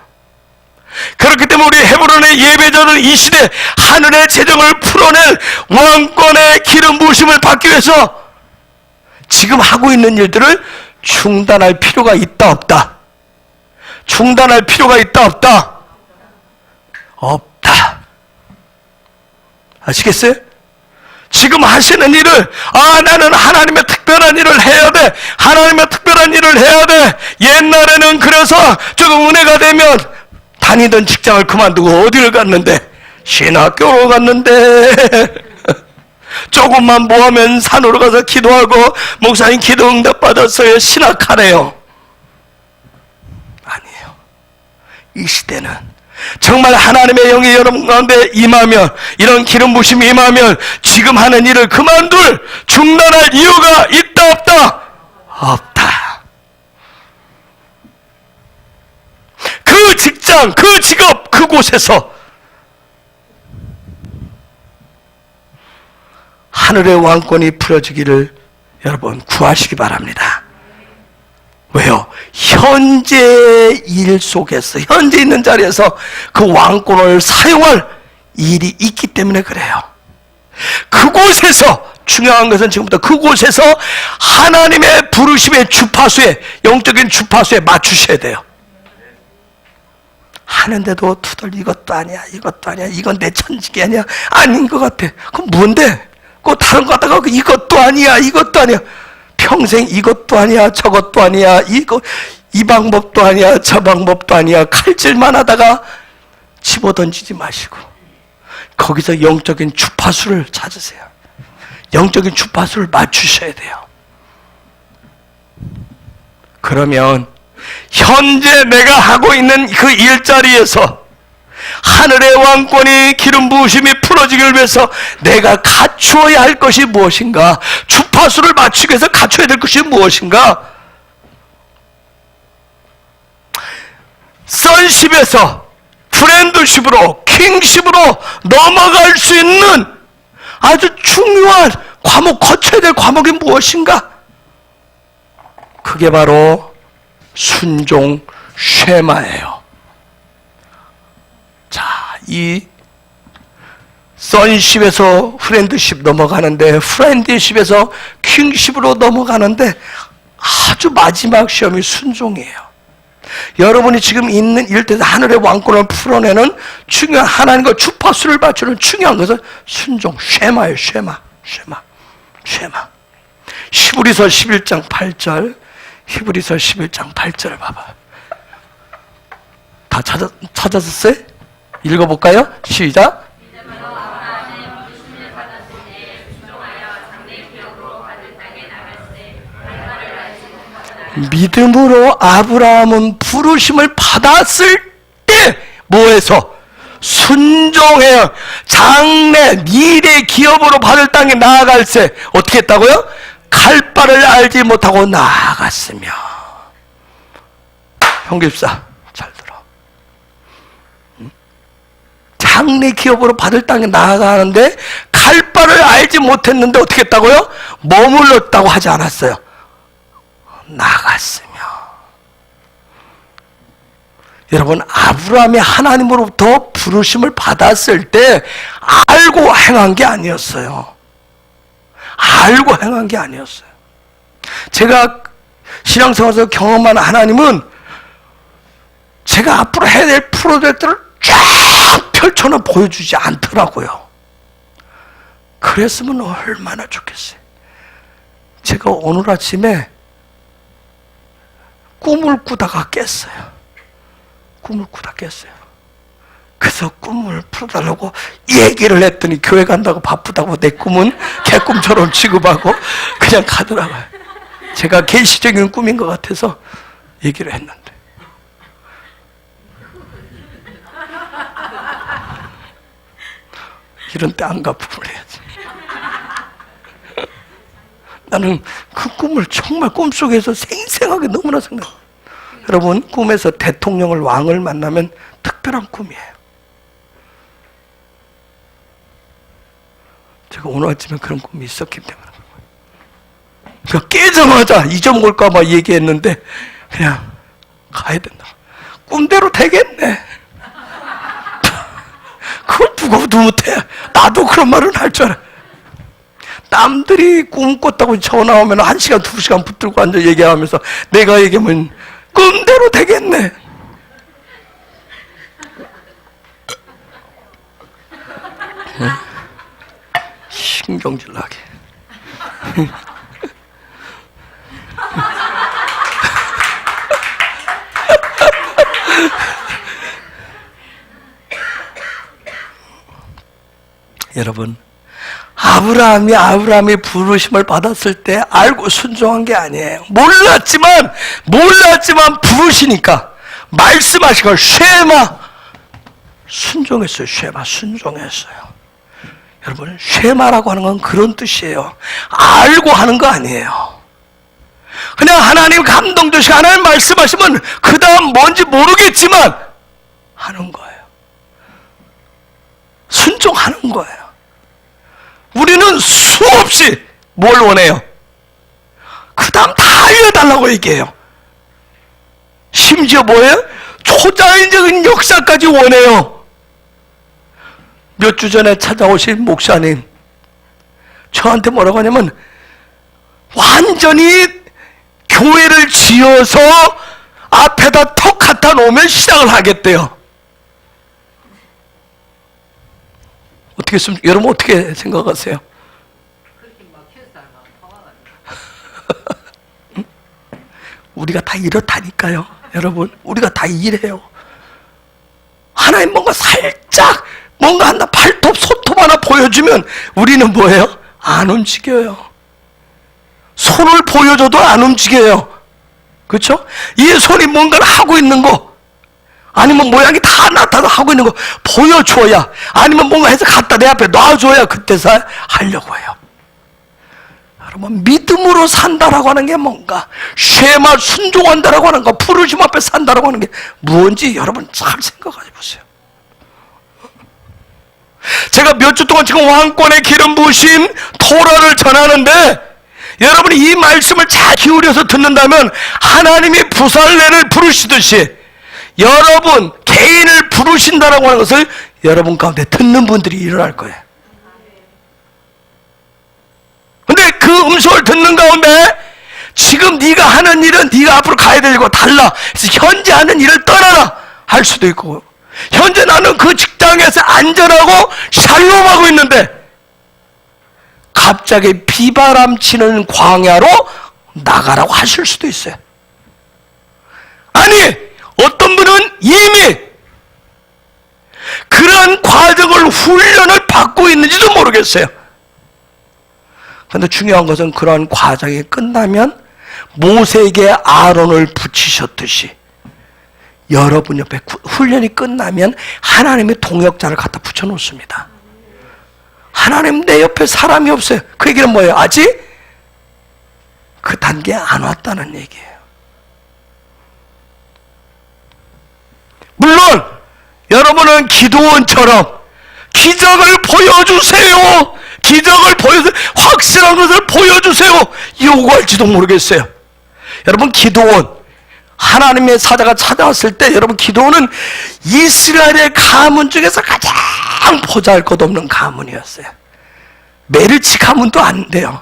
그렇기 때문에 우리 헤브론의 예배자는 이 시대 하늘의 재정을 풀어낼 왕권의 기름 부으심을 받기 위해서 지금 하고 있는 일들을 중단할 필요가 있다 없다? 중단할 필요가 있다 없다? 없다. 아시겠어요? 지금 하시는 일을, 나는 하나님의 특별한 일을 해야 돼. 하나님의 특별한 일을 해야 돼. 옛날에는 그래서 조금 은혜가 되면 다니던 직장을 그만두고 어디를 갔는데? 신학교로 갔는데. 조금만 모으면 산으로 가서 기도하고 목사님 기도 응답 받았어요. 신학하네요. 아니에요. 이 시대는 정말 하나님의 영이 여러분 가운데 임하면, 이런 기름 부심이 임하면 지금 하는 일을 그만둘, 중단할 이유가 있다 없다? 없다. 그 직장, 그 직업, 그곳에서 하늘의 왕권이 풀어지기를 여러분 구하시기 바랍니다. 왜요? 현재 일 속에서, 현재 있는 자리에서 그 왕권을 사용할 일이 있기 때문에 그래요. 그곳에서, 중요한 것은 지금부터 그곳에서 하나님의 부르심의 주파수에, 영적인 주파수에 맞추셔야 돼요. 하는데도 투덜 이것도 아니야, 이것도 아니야, 이건 내 천직이 아니야, 아닌 것 같아. 그럼 뭔데? 그 다른 거 하다가 이것도 아니야, 이것도 아니야. 평생 이것도 아니야, 저것도 아니야, 이 방법도 아니야, 저 방법도 아니야. 칼질만 하다가 집어던지지 마시고 거기서 영적인 주파수를 찾으세요. 영적인 주파수를 맞추셔야 돼요. 그러면 현재 내가 하고 있는 그 일자리에서 하늘의 왕권이 기름 부으심이 풀어지기를 위해서 내가 갖추어야 할 것이 무엇인가? 주파수를 맞추기 위해서 갖춰야 될 것이 무엇인가? 선십에서 프렌드십으로, 킹십으로 넘어갈 수 있는 아주 중요한 과목, 거쳐야 될 과목이 무엇인가? 그게 바로 순종 쉐마예요. 자, 이 선십에서 프렌드십 넘어가는데, 프렌드십에서 킹십으로 넘어가는데 아주 마지막 시험이 순종이에요. 여러분이 지금 있는 일대에서 하늘의 왕권을 풀어내는 중요한 하나님과 주파수를 맞추는 중요한 것은 순종, 쉐마예요. 쉐마. 히브리서 11장 8절, 히브리서 11장 8절 봐봐. 다 찾았어요? 읽어볼까요? 시작. 믿음으로 아브라함은 부르심을 받았을 때 뭐해서? 순종해요. 장래 미래 기업으로 받을 땅에 나아갈세 어떻게 했다고요? 갈 바를 알지 못하고 나아갔으며. 형제집사 잘 들어. 장래 기업으로 받을 땅에 나아가는데 갈 바를 알지 못했는데 어떻게 했다고요? 머물렀다고 하지 않았어요. 나갔으며. 여러분, 아브라함이 하나님으로부터 부르심을 받았을 때 알고 행한 게 아니었어요. 알고 행한 게 아니었어요. 제가 신앙생활에서 경험한 하나님은 제가 앞으로 해야 될 프로젝트를 쫙 펼쳐는 보여주지 않더라고요. 그랬으면 얼마나 좋겠어요. 제가 오늘 아침에 꿈을 꾸다가 깼어요. 그래서 꿈을 풀어달라고 얘기를 했더니 교회 간다고 바쁘다고 내 꿈은 개꿈처럼 취급하고 그냥 가더라고요. 제가 계시적인 꿈인 것 같아서 얘기를 했는데. 이런 때 안 갚음을 해야지. 나는 그 꿈을 정말 꿈속에서 생생하게 너무나 생각해요. 여러분, 꿈에서 대통령을, 왕을 만나면 특별한 꿈이에요. 제가 오늘 아침에 그런 꿈이 있었기 때문에. 그러니까 깨자마자 잊어먹을까 봐 얘기했는데 그냥 가야 된다. 꿈대로 되겠네. 그걸 누구도 못해. 나도 그런 말은 할 줄 알아. 남들이 꿈 꿨다고 전화 오면 1시간, 2시간 붙들고 앉아 얘기하면서 내가 얘기하면 꿈대로 되겠네. 신경질 나게. 여러분, 아브라함이 부르심을 받았을 때 알고 순종한 게 아니에요. 몰랐지만 부르시니까 말씀하시고 쉐마 순종했어요. 순종했어요. 여러분, 쉐마라고 하는 건 그런 뜻이에요. 알고 하는 거 아니에요. 그냥 하나님 감동 주시고 하나님 말씀하시면 그 다음 뭔지 모르겠지만 하는 거예요. 순종하는 거예요. 우리는 수없이 뭘 원해요? 그 다음 다 알려달라고 얘기해요. 심지어 뭐예요? 초자연적인 역사까지 원해요. 몇 주 전에 찾아오신 목사님 저한테 뭐라고 하냐면 완전히 교회를 지어서 앞에다 턱 갖다 놓으면 시작을 하겠대요. 어떻게 여러분 어떻게 생각하세요? 우리가 다 이렇다니까요. 여러분, 우리가 다 이래요. 하나님 뭔가 살짝 뭔가 하나 발톱 손톱 하나 보여주면 우리는 뭐예요? 안 움직여요. 손을 보여줘도 안 움직여요. 그렇죠? 이 손이 뭔가를 하고 있는 거, 아니면 모양이 다 나타나 하고 있는 거 보여줘야, 아니면 뭔가 해서 갖다 내 앞에 놔줘야 그때서 하려고 해요. 여러분, 믿음으로 산다라고 하는 게 뭔가, 쉐말 순종한다라고 하는 거, 부르심 앞에 산다라고 하는 게 무언지 여러분 잘 생각해 보세요. 제가 몇 주 동안 지금 왕권의 기름 부으심 토라를 전하는데, 여러분이 이 말씀을 잘 기울여서 듣는다면 하나님이 부살레를 부르시듯이 여러분 개인을 부르신다라고 하는 것을 여러분 가운데 듣는 분들이 일어날 거예요. 근데 그 음성을 듣는 가운데 지금 네가 하는 일은 네가 앞으로 가야 될 일과 달라. 그래서 현재 하는 일을 떠나라 할 수도 있고, 현재 나는 그 직장에서 안전하고 샬롬하고 있는데 갑자기 비바람 치는 광야로 나가라고 하실 수도 있어요. 아니, 어떤 분은 이미 그런 과정을, 훈련을 받고 있는지도 모르겠어요. 그런데 중요한 것은 그러한 과정이 끝나면 모세에게 아론을 붙이셨듯이 여러분 옆에 훈련이 끝나면 하나님의 동역자를 갖다 붙여놓습니다. 하나님, 내 옆에 사람이 없어요. 그 얘기는 뭐예요? 아직 그 단계에 안 왔다는 얘기예요. 물론 여러분은 기도원처럼 기적을 보여주세요, 기적을 보여주세요, 확실한 것을 보여주세요 요구할지도 모르겠어요. 여러분, 기도원, 하나님의 사자가 찾아왔을 때 여러분, 기도원은 이스라엘의 가문 중에서 가장 보잘것없는 가문이었어요. 메르치 가문도 안 돼요.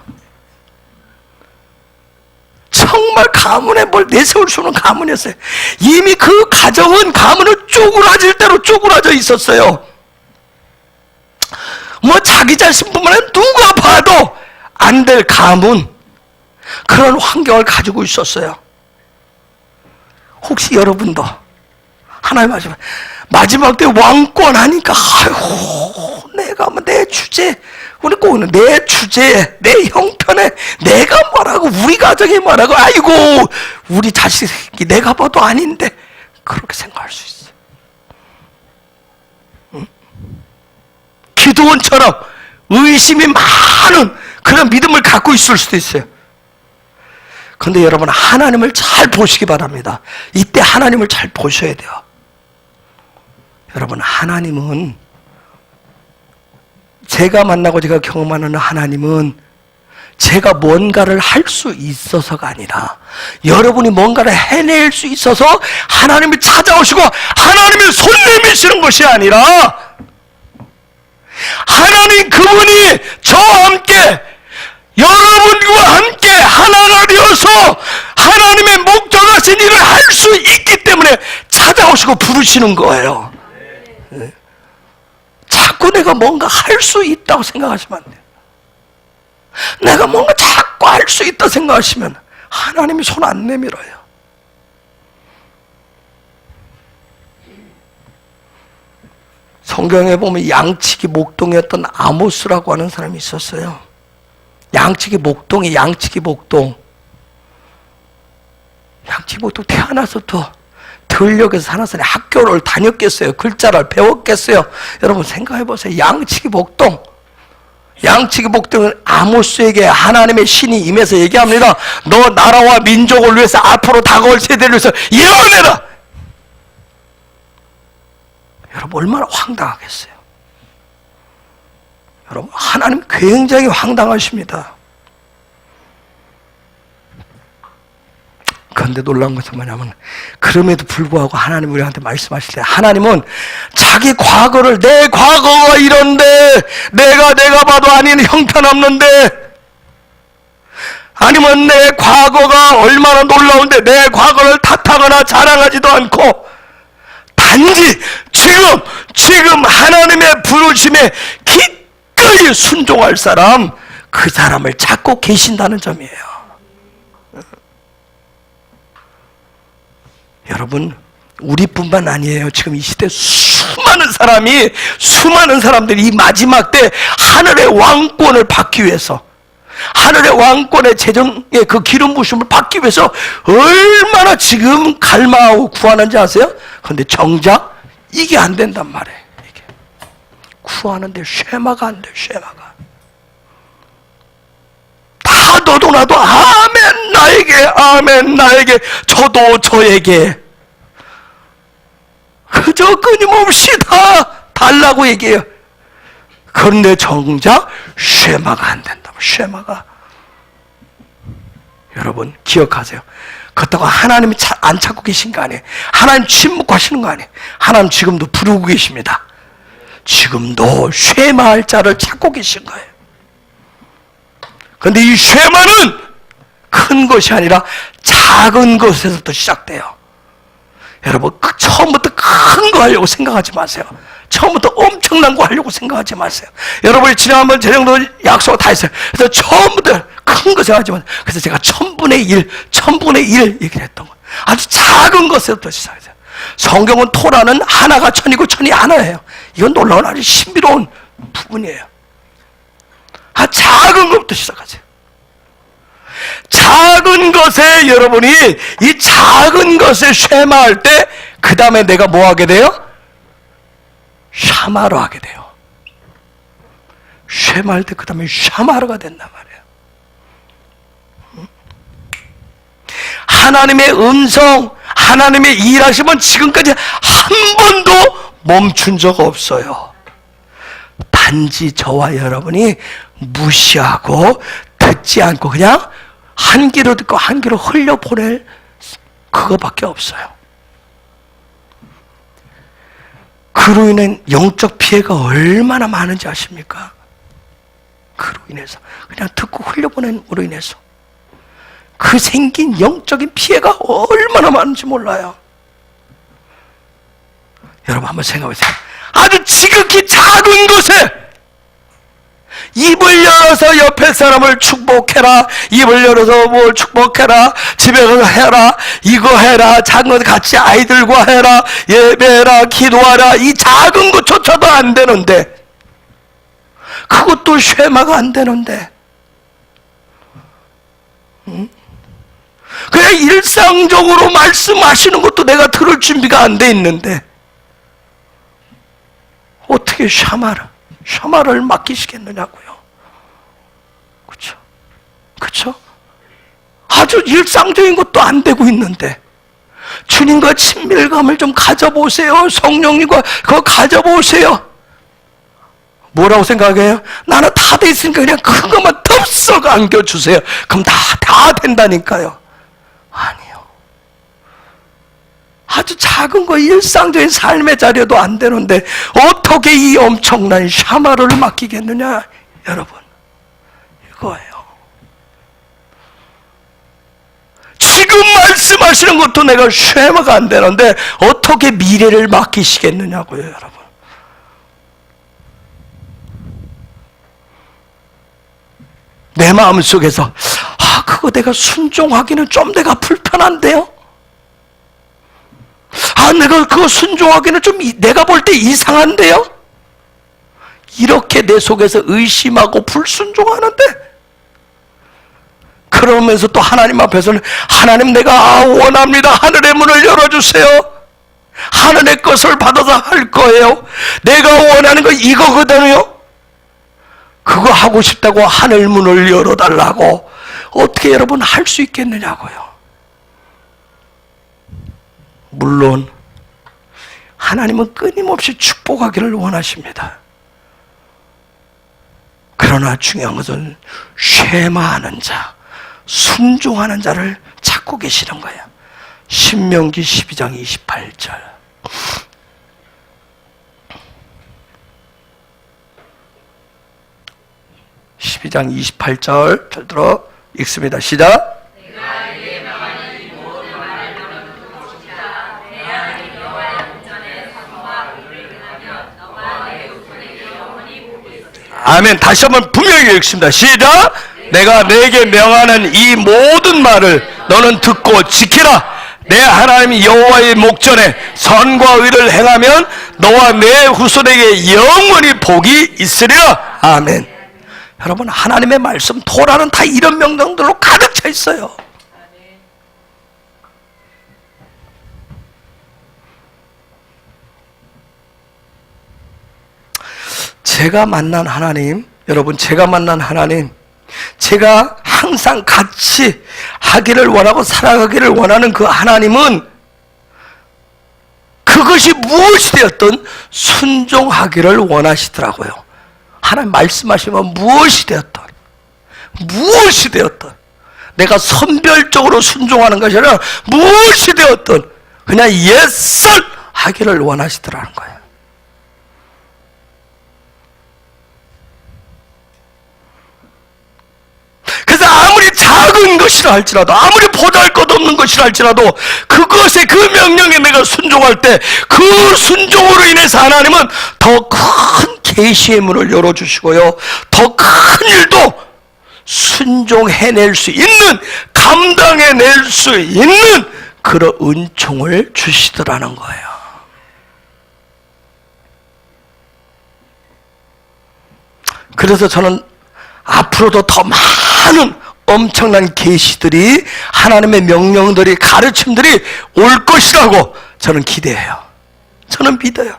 정말 가문에 뭘 내세울 수 없는 가문이었어요. 이미 그 가정은 가문은 쪼그라질 대로 쪼그라져 있었어요. 뭐 자기 자신뿐만 아니라 누가 봐도 안 될 가문, 그런 환경을 가지고 있었어요. 혹시 여러분도 하나님 마지막 때 왕권 하니까, 아이고, 내가 뭐 내 주제, 우리 꼭는 내 주제, 내 형편에 내가 뭐라고, 우리 가정이 뭐라고, 아이고, 우리 자식이 내가 봐도 아닌데, 그렇게 생각할 수 있어요. 응? 기도원처럼 의심이 많은 그런 믿음을 갖고 있을 수도 있어요. 그런데 여러분, 하나님을 잘 보시기 바랍니다. 이때 하나님을 잘 보셔야 돼요. 여러분, 하나님은, 제가 만나고 제가 경험하는 하나님은 제가 뭔가를 할 수 있어서가 아니라 여러분이 뭔가를 해낼 수 있어서 하나님이 찾아오시고 하나님이 손 내미시는 것이 아니라, 하나님 그분이 저와 함께, 여러분과 함께 하나가 되어서 하나님의 목적하신 일을 할 수 있기 때문에 찾아오시고 부르시는 거예요. 자꾸 내가 뭔가 할 수 있다고 생각하시면 안 돼요. 내가 뭔가 자꾸 할 수 있다 생각하시면 하나님이 손 안 내밀어요. 성경에 보면 양치기 목동이었던 아모스라고 하는 사람이 있었어요. 양치기 목동. 양치기 목동 태어나서부터 들녘에서 사는 사람이 학교를 다녔겠어요? 글자를 배웠겠어요? 여러분 생각해 보세요. 양치기 목동은 아모스에게 하나님의 신이 임해서 얘기합니다. 너 나라와 민족을 위해서, 앞으로 다가올 세대를 위해서 예언해라. 여러분 얼마나 황당하겠어요. 여러분, 하나님 굉장히 황당하십니다. 그런데 놀라운 것은 뭐냐면, 그럼에도 불구하고 하나님 우리한테 말씀하실 때, 하나님은 자기 과거를, 내 과거가 이런데 내가 봐도 아닌 형편없는데, 아니면 내 과거가 얼마나 놀라운데 내 과거를 탓하거나 자랑하지도 않고, 단지 지금 하나님의 부르심에 기꺼이 순종할 사람, 그 사람을 찾고 계신다는 점이에요. 여러분, 우리뿐만 아니에요. 지금 이 시대 수많은 사람들이 이 마지막 때 하늘의 왕권을 받기 위해서, 하늘의 왕권의 재정의 그 기름 부심을 받기 위해서 얼마나 지금 갈망하고 구하는지 아세요? 그런데 정작 이게 안 된단 말이에요. 이게 구하는데 쉐마가 안 돼. 쉐마가 다 너도 나도 아멘 나에게, 아멘 나에게, 저도 저에게, 그저 끊임없이 다 달라고 얘기해요. 그런데 정작 쉐마가 안 된다고. 쉐마가. 여러분 기억하세요. 그렇다고 하나님이 안 찾고 계신 거 아니에요. 하나님 침묵하시는 거 아니에요. 하나님 지금도 부르고 계십니다. 지금도 쉐마할 자를 찾고 계신 거예요. 그런데 이 쉐마는 큰 것이 아니라 작은 것에서부터 시작돼요. 여러분 처음부터 큰 거 하려고 생각하지 마세요. 처음부터 엄청난 거 하려고 생각하지 마세요. 여러분이 지난번 재정도 약속 다 했어요. 그래서 처음부터 큰 거 생각하지 마세요. 그래서 제가 1000분의 1 얘기를 했던 거예요. 아주 작은 것에부터 시작해요. 성경은 토라는 하나가 천이고 천이 하나예요. 이건 놀라운 아주 신비로운 부분이에요. 작은 것부터 시작하세요. 작은 것에 여러분이 이 작은 것에 쉐마할 때 그 다음에 내가 뭐 하게 돼요? 샤마로 하게 돼요. 쉐마할 때 그 다음에 샤마로가 된단 말이에요. 하나님의 음성, 하나님의 일하심은 지금까지 한 번도 멈춘 적 없어요. 단지 저와 여러분이 무시하고 듣지 않고 그냥 한 귀로 듣고 한 귀로 흘려보낼 그거밖에 없어요. 그로 인한 영적 피해가 얼마나 많은지 아십니까? 그로 인해서 그냥 듣고 흘려보냄으로 인해서 그 생긴 영적인 피해가 얼마나 많은지 몰라요. 여러분 한번 생각해보세요. 아주 지극히 작은 것에 입을 열어서 옆에 사람을 축복해라, 입을 열어서 뭘 축복해라, 집에 가서 해라, 이거 해라, 작은 것 같이 아이들과 해라, 예배해라, 기도하라, 이 작은 것조차도 안 되는데, 그것도 쉐마가 안 되는데, 그냥 일상적으로 말씀하시는 것도 내가 들을 준비가 안 돼 있는데 어떻게 샤마를 맡기시겠느냐고요. 그렇죠? 아주 일상적인 것도 안 되고 있는데 주님과 친밀감을 좀 가져보세요. 성령님과 그거 가져보세요. 뭐라고 생각해요? 나는 다 돼 있으니까 그냥 큰 것만 덥석 안겨주세요. 그럼 다 된다니까요. 아니요. 아주 작은 거 일상적인 삶의 자리도 안 되는데 어떻게 이 엄청난 샤마를 맡기겠느냐 여러분, 이거예요. 지금 말씀하시는 것도 내가 쉐마가 안 되는데 어떻게 미래를 맡기시겠느냐고요 여러분. 내 마음속에서 그거 내가 순종하기는 좀 내가 불편한데요, 내가 그거 순종하기는 좀 내가 볼 때 이상한데요, 이렇게 내 속에서 의심하고 불순종하는데, 그러면서 또 하나님 앞에서는 하나님 내가 원합니다, 하늘의 문을 열어주세요, 하늘의 것을 받아서 할 거예요, 내가 원하는 거 이거거든요, 그거 하고 싶다고 하늘 문을 열어달라고 어떻게 여러분 할 수 있겠느냐고요. 물론 하나님은 끊임없이 축복하기를 원하십니다. 그러나 중요한 것은 쉐마하는 자, 순종하는 자를 찾고 계시는 거예요. 신명기 12장 28절. (12장 28절) 잘 들어 읽습니다. 시작. 아멘. 다시 한번 분명히 읽습니다. 시작. 내가 내게 명하는 이 모든 말을 너는 듣고 지키라. 내 하나님 여호와의 목전에 선과 의를 행하면 너와 내 후손에게 영원히 복이 있으리라. 아멘. 여러분, 하나님의 말씀 토라는 다 이런 명령들로 가득 차 있어요. 제가 만난 하나님, 여러분, 제가 만난 하나님, 제가 항상 같이 하기를 원하고 살아가기를 원하는 그 하나님은 그것이 무엇이 되었든 순종하기를 원하시더라고요. 하나님 말씀하시면 무엇이 되었든 내가 선별적으로 순종하는 것이 아니라 무엇이 되었든 그냥 yes 하기를 원하시더라는 거예요. 그래서 아무리 작은 것이라 할지라도, 아무리 보잘것없는 것이라 할지라도 그것에, 그 명령에 내가 순종할 때 그 순종으로 인해서 하나님은 더 큰 계시의 문을 열어주시고요, 더 큰 일도 순종해낼 수 있는, 감당해낼 수 있는 그런 은총을 주시더라는 거예요. 그래서 저는 앞으로도 더 많은 엄청난 계시들이, 하나님의 명령들이, 가르침들이 올 것이라고 저는 기대해요. 저는 믿어요.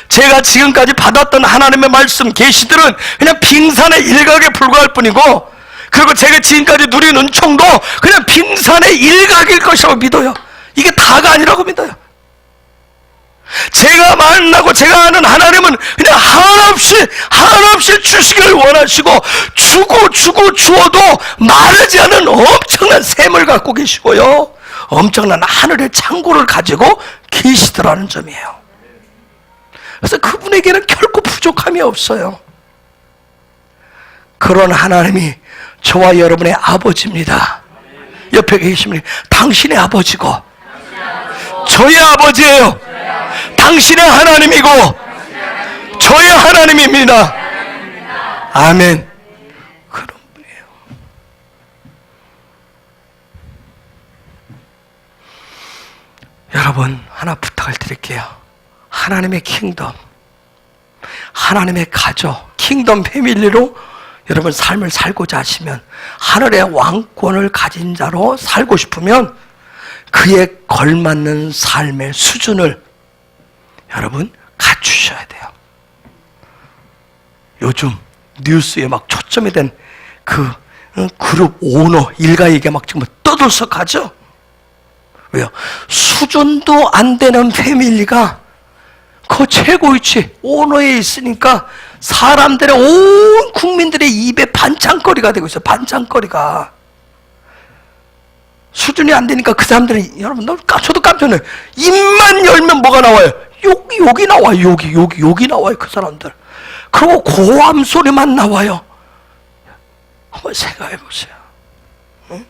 제가 지금까지 받았던 하나님의 말씀, 계시들은 그냥 빙산의 일각에 불과할 뿐이고, 그리고 제가 지금까지 누린 은총도 그냥 빙산의 일각일 것이라고 믿어요. 이게 다가 아니라고 믿어요. 제가 만나고 제가 아는 하나님은 그냥 한없이 주시기를 원하시고, 주고 주어도 마르지 않은 엄청난 샘을 갖고 계시고요, 엄청난 하늘의 창고를 가지고 계시더라는 점이에요. 그래서 그분에게는 결코 부족함이 없어요. 그런 하나님이 저와 여러분의 아버지입니다. 옆에 계시면 당신의 아버지고 저의 아버지예요. 당신의 하나님이고 저의 하나님입니다. 아멘. 그런 분이에요. 여러분, 하나 부탁을 드릴게요. 하나님의 킹덤, 하나님의 가족, 킹덤 패밀리로 여러분 삶을 살고자 하시면, 하늘의 왕권을 가진 자로 살고 싶으면 그에 걸맞는 삶의 수준을 여러분 갖추셔야 돼요. 요즘 뉴스에 막 초점이 된 그 그룹 오너 일가에게 막 지금 떠들썩하죠? 왜요? 수준도 안 되는 패밀리가 그 최고 위치 오너에 있으니까 사람들의, 온 국민들의 입에 반찬거리가 되고 있어요. 반찬거리가. 수준이 안 되니까 그 사람들은, 여러분, 저도 깜짝 놀라요. 입만 열면 뭐가 나와요? 여기 나와요. 여기 나와요. 그 사람들. 그리고 고함 소리만 나와요. 한번 생각해 보세요. 응?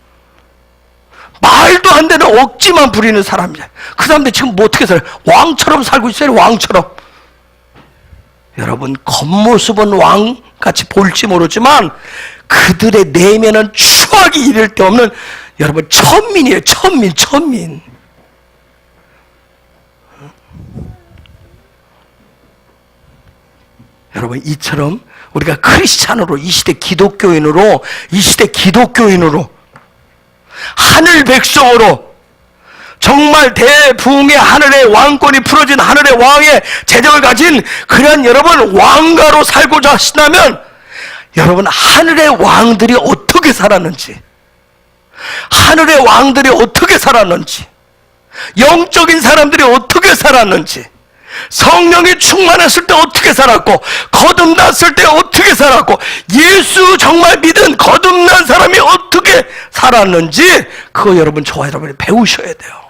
말도 안 되는 억지만 부리는 사람이야. 그 사람들 지금 뭐 어떻게 살아요? 왕처럼 살고 있어요. 왕처럼. 여러분, 겉모습은 왕같이 볼지 모르지만 그들의 내면은 추악이 이를 데 없는, 여러분, 천민이에요. 천민. 여러분, 이처럼 우리가 크리스찬으로, 이 시대 기독교인으로 하늘 백성으로 정말 대부흥의 하늘의 왕권이 풀어진 하늘의 왕의 재정을 가진 그런 여러분 왕가로 살고자 하신다면, 여러분, 하늘의 왕들이 어떻게 살았는지, 하늘의 왕들이 어떻게 살았는지, 영적인 사람들이 어떻게 살았는지, 성령이 충만했을 때 어떻게 살았고, 거듭났을 때 어떻게 살았고, 예수 정말 믿은 거듭난 사람이 어떻게 살았는지, 그거 여러분, 저와 여러분이 배우셔야 돼요.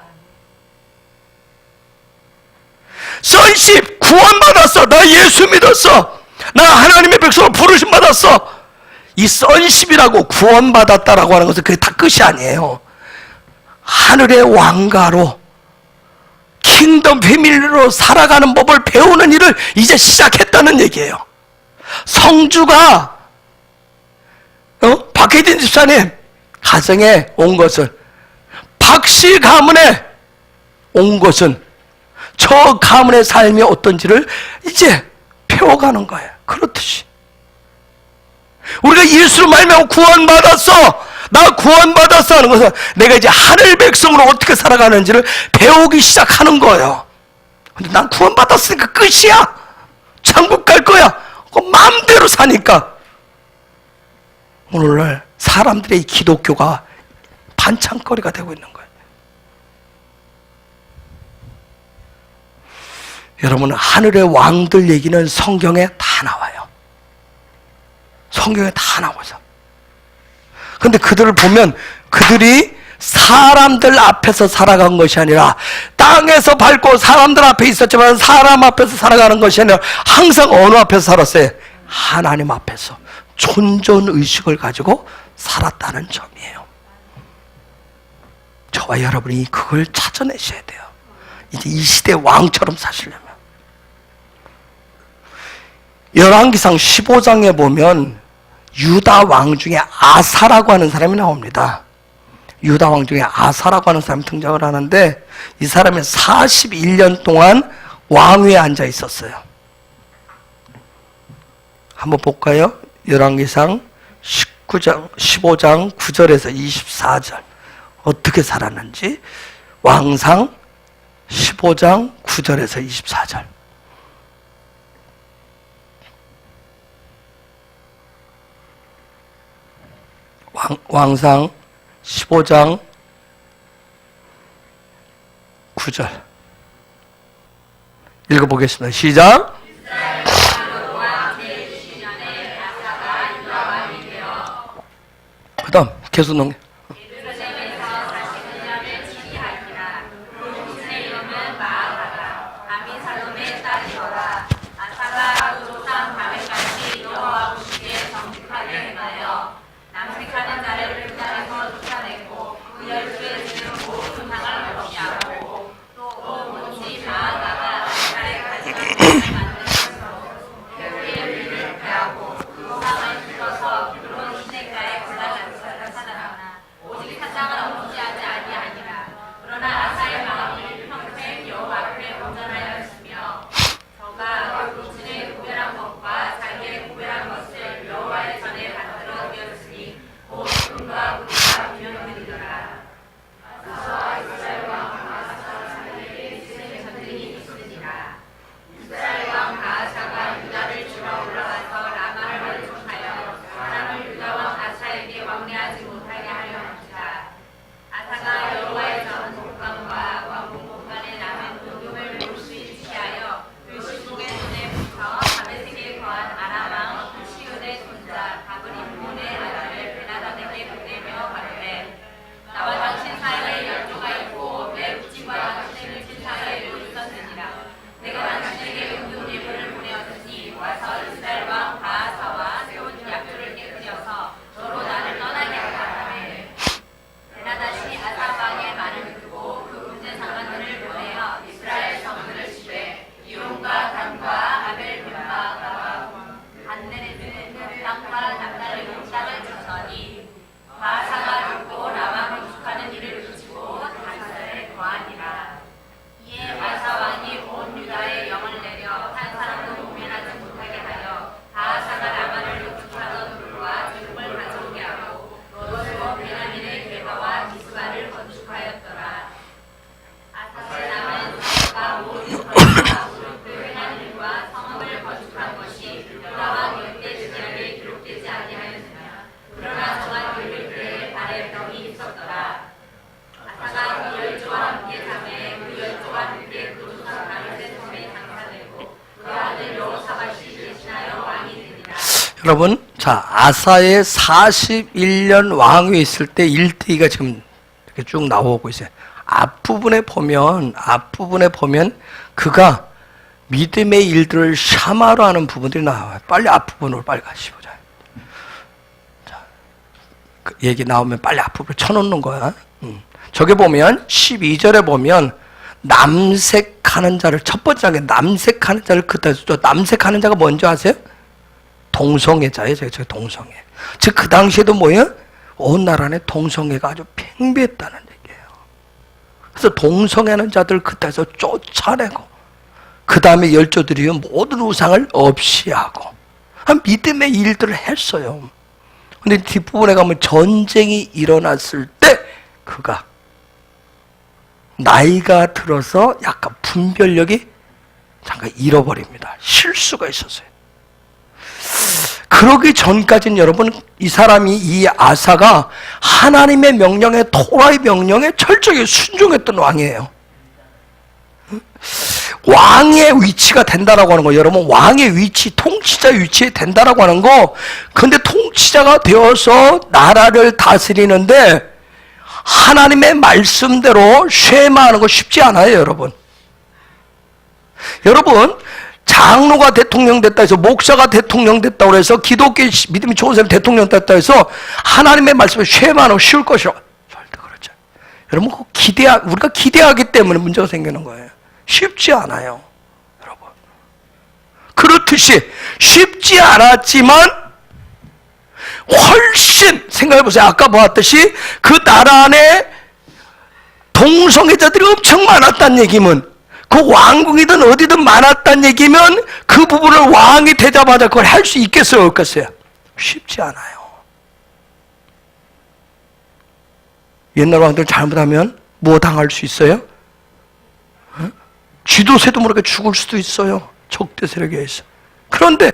선십, 구원받았어. 나 예수 믿었어. 나 하나님의 백성으로 부르심 받았어. 이 선십이라고 구원받았다라고 하는 것은 그게 다 끝이 아니에요. 하늘의 왕가로, 킹덤 패밀리로 살아가는 법을 배우는 일을 이제 시작했다는 얘기예요. 성주가 박혜진 집사님 가정에 온 것은, 박씨 가문에 온 것은 저 가문의 삶이 어떤지를 이제 배워가는 거예요. 그렇듯이 예수로 말미암아 구원받았어. 나 구원받았어 하는 것은 내가 이제 하늘 백성으로 어떻게 살아가는지를 배우기 시작하는 거예요. 근데 난 구원받았으니까 끝이야. 천국 갈 거야. 그 마음대로 사니까 오늘날 사람들의 이 기독교가 반찬거리가 되고 있는 거예요. 여러분, 하늘의 왕들 얘기는 성경에 다 나와요. 성경에 다 나와서. 근데 그들을 보면 그들이 사람들 앞에서 살아간 것이 아니라 땅에서 밟고 사람들 앞에 있었지만 사람 앞에서 살아가는 것이 아니라 항상 어느 앞에서 살았어요? 하나님 앞에서 존존의식을 가지고 살았다는 점이에요. 저와 여러분이 그걸 찾아내셔야 돼요. 이제 이 시대 왕처럼 사시려면. 열왕기상 15장에 보면 유다 왕 중에 아사라고 하는 사람이 나옵니다. 유다 왕 중에 아사라고 하는 사람이 등장을 하는데 이 사람이 41년 동안 왕위에 앉아 있었어요. 한번 볼까요? 열왕기상 15장 9절에서 24절 어떻게 살았는지. 왕상 15장 9절에서 24절. 왕상 15장 9절 읽어보겠습니다. 시작. 그 다음 계속 넘겨. 여러분, 자, 아사의 41년 왕위에 있을 때 일대기가 지금 이렇게 쭉 나오고 있어요. 앞부분에 보면 그가 믿음의 일들을 샤마로 하는 부분들이 나와요. 빨리 앞부분으로 빨리 가시죠. 자, 그 얘기 나오면 빨리 앞부분을 쳐놓는 거야. 저게 보면 12절에 보면 남색하는 자를, 첫 번째 장에 남색하는 자를 그때 남색하는 자가 뭔지 아세요? 동성애자예요. 저게 동성애. 즉 그 당시에도 뭐예요? 온 나라 내 동성애가 아주 팽배했다는 얘기예요. 그래서 동성애하는 자들 그때서 쫓아내고 그 다음에 열조들이 모든 우상을 없이 하고 믿음의 일들을 했어요. 근데 뒷부분에 가면 전쟁이 일어났을 때 그가 나이가 들어서 약간 분별력이 잠깐 잃어버립니다. 실수가 있었어요. 그러기 전까지는 여러분, 이 사람이, 이 아사가 하나님의 명령에, 토라의 명령에 철저히 순종했던 왕이에요. 왕의 위치가 된다라고 하는 거, 여러분, 왕의 위치, 통치자 위치에 된다라고 하는 거, 근데 통치자가 되어서 나라를 다스리는데 하나님의 말씀대로 쉐마하는 거 쉽지 않아요, 여러분. 여러분, 장로가 대통령 됐다 해서, 목사가 대통령 됐다고 해서, 기독교 믿음이 좋은 사람이 대통령 됐다 해서 하나님의 말씀을 쉐마하는 거 쉬울 것이라 절대 그렇죠. 여러분, 우리가 기대하기 때문에 문제가 생기는 거예요. 쉽지 않아요, 여러분. 그렇듯이 쉽지 않았지만 훨씬, 생각해보세요. 아까 보았듯이 그 나라 안에 동성애자들이 엄청 많았다는 얘기면, 그 왕궁이든 어디든 많았다는 얘기면 그 부분을 왕이 되자마자 그걸 할 수 있겠어요, 없겠어요? 쉽지 않아요. 옛날 왕들 잘못하면 뭐 당할 수 있어요? 쥐도 새도 모르게 죽을 수도 있어요, 적대 세력에 의해서. 그런데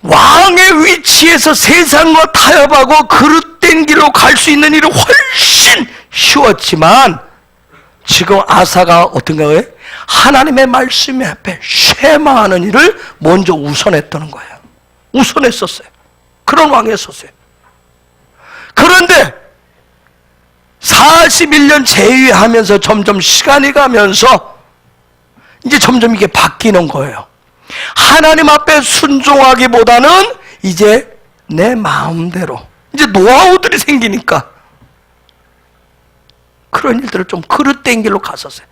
왕의 위치에서 세상과 타협하고 그릇된 길로 갈 수 있는 일은 훨씬 쉬웠지만, 지금 아사가 어떤가요? 하나님의 말씀 앞에 쉐마하는 일을 먼저 우선했다는 거예요. 우선했었어요. 그런 왕이었었어요. 그런데 41년 재위하면서 점점 시간이 가면서 이제 점점 이게 바뀌는 거예요. 하나님 앞에 순종하기보다는 이제 내 마음대로, 이제 노하우들이 생기니까 그런 일들을 좀 그릇된 길로 갔었어요.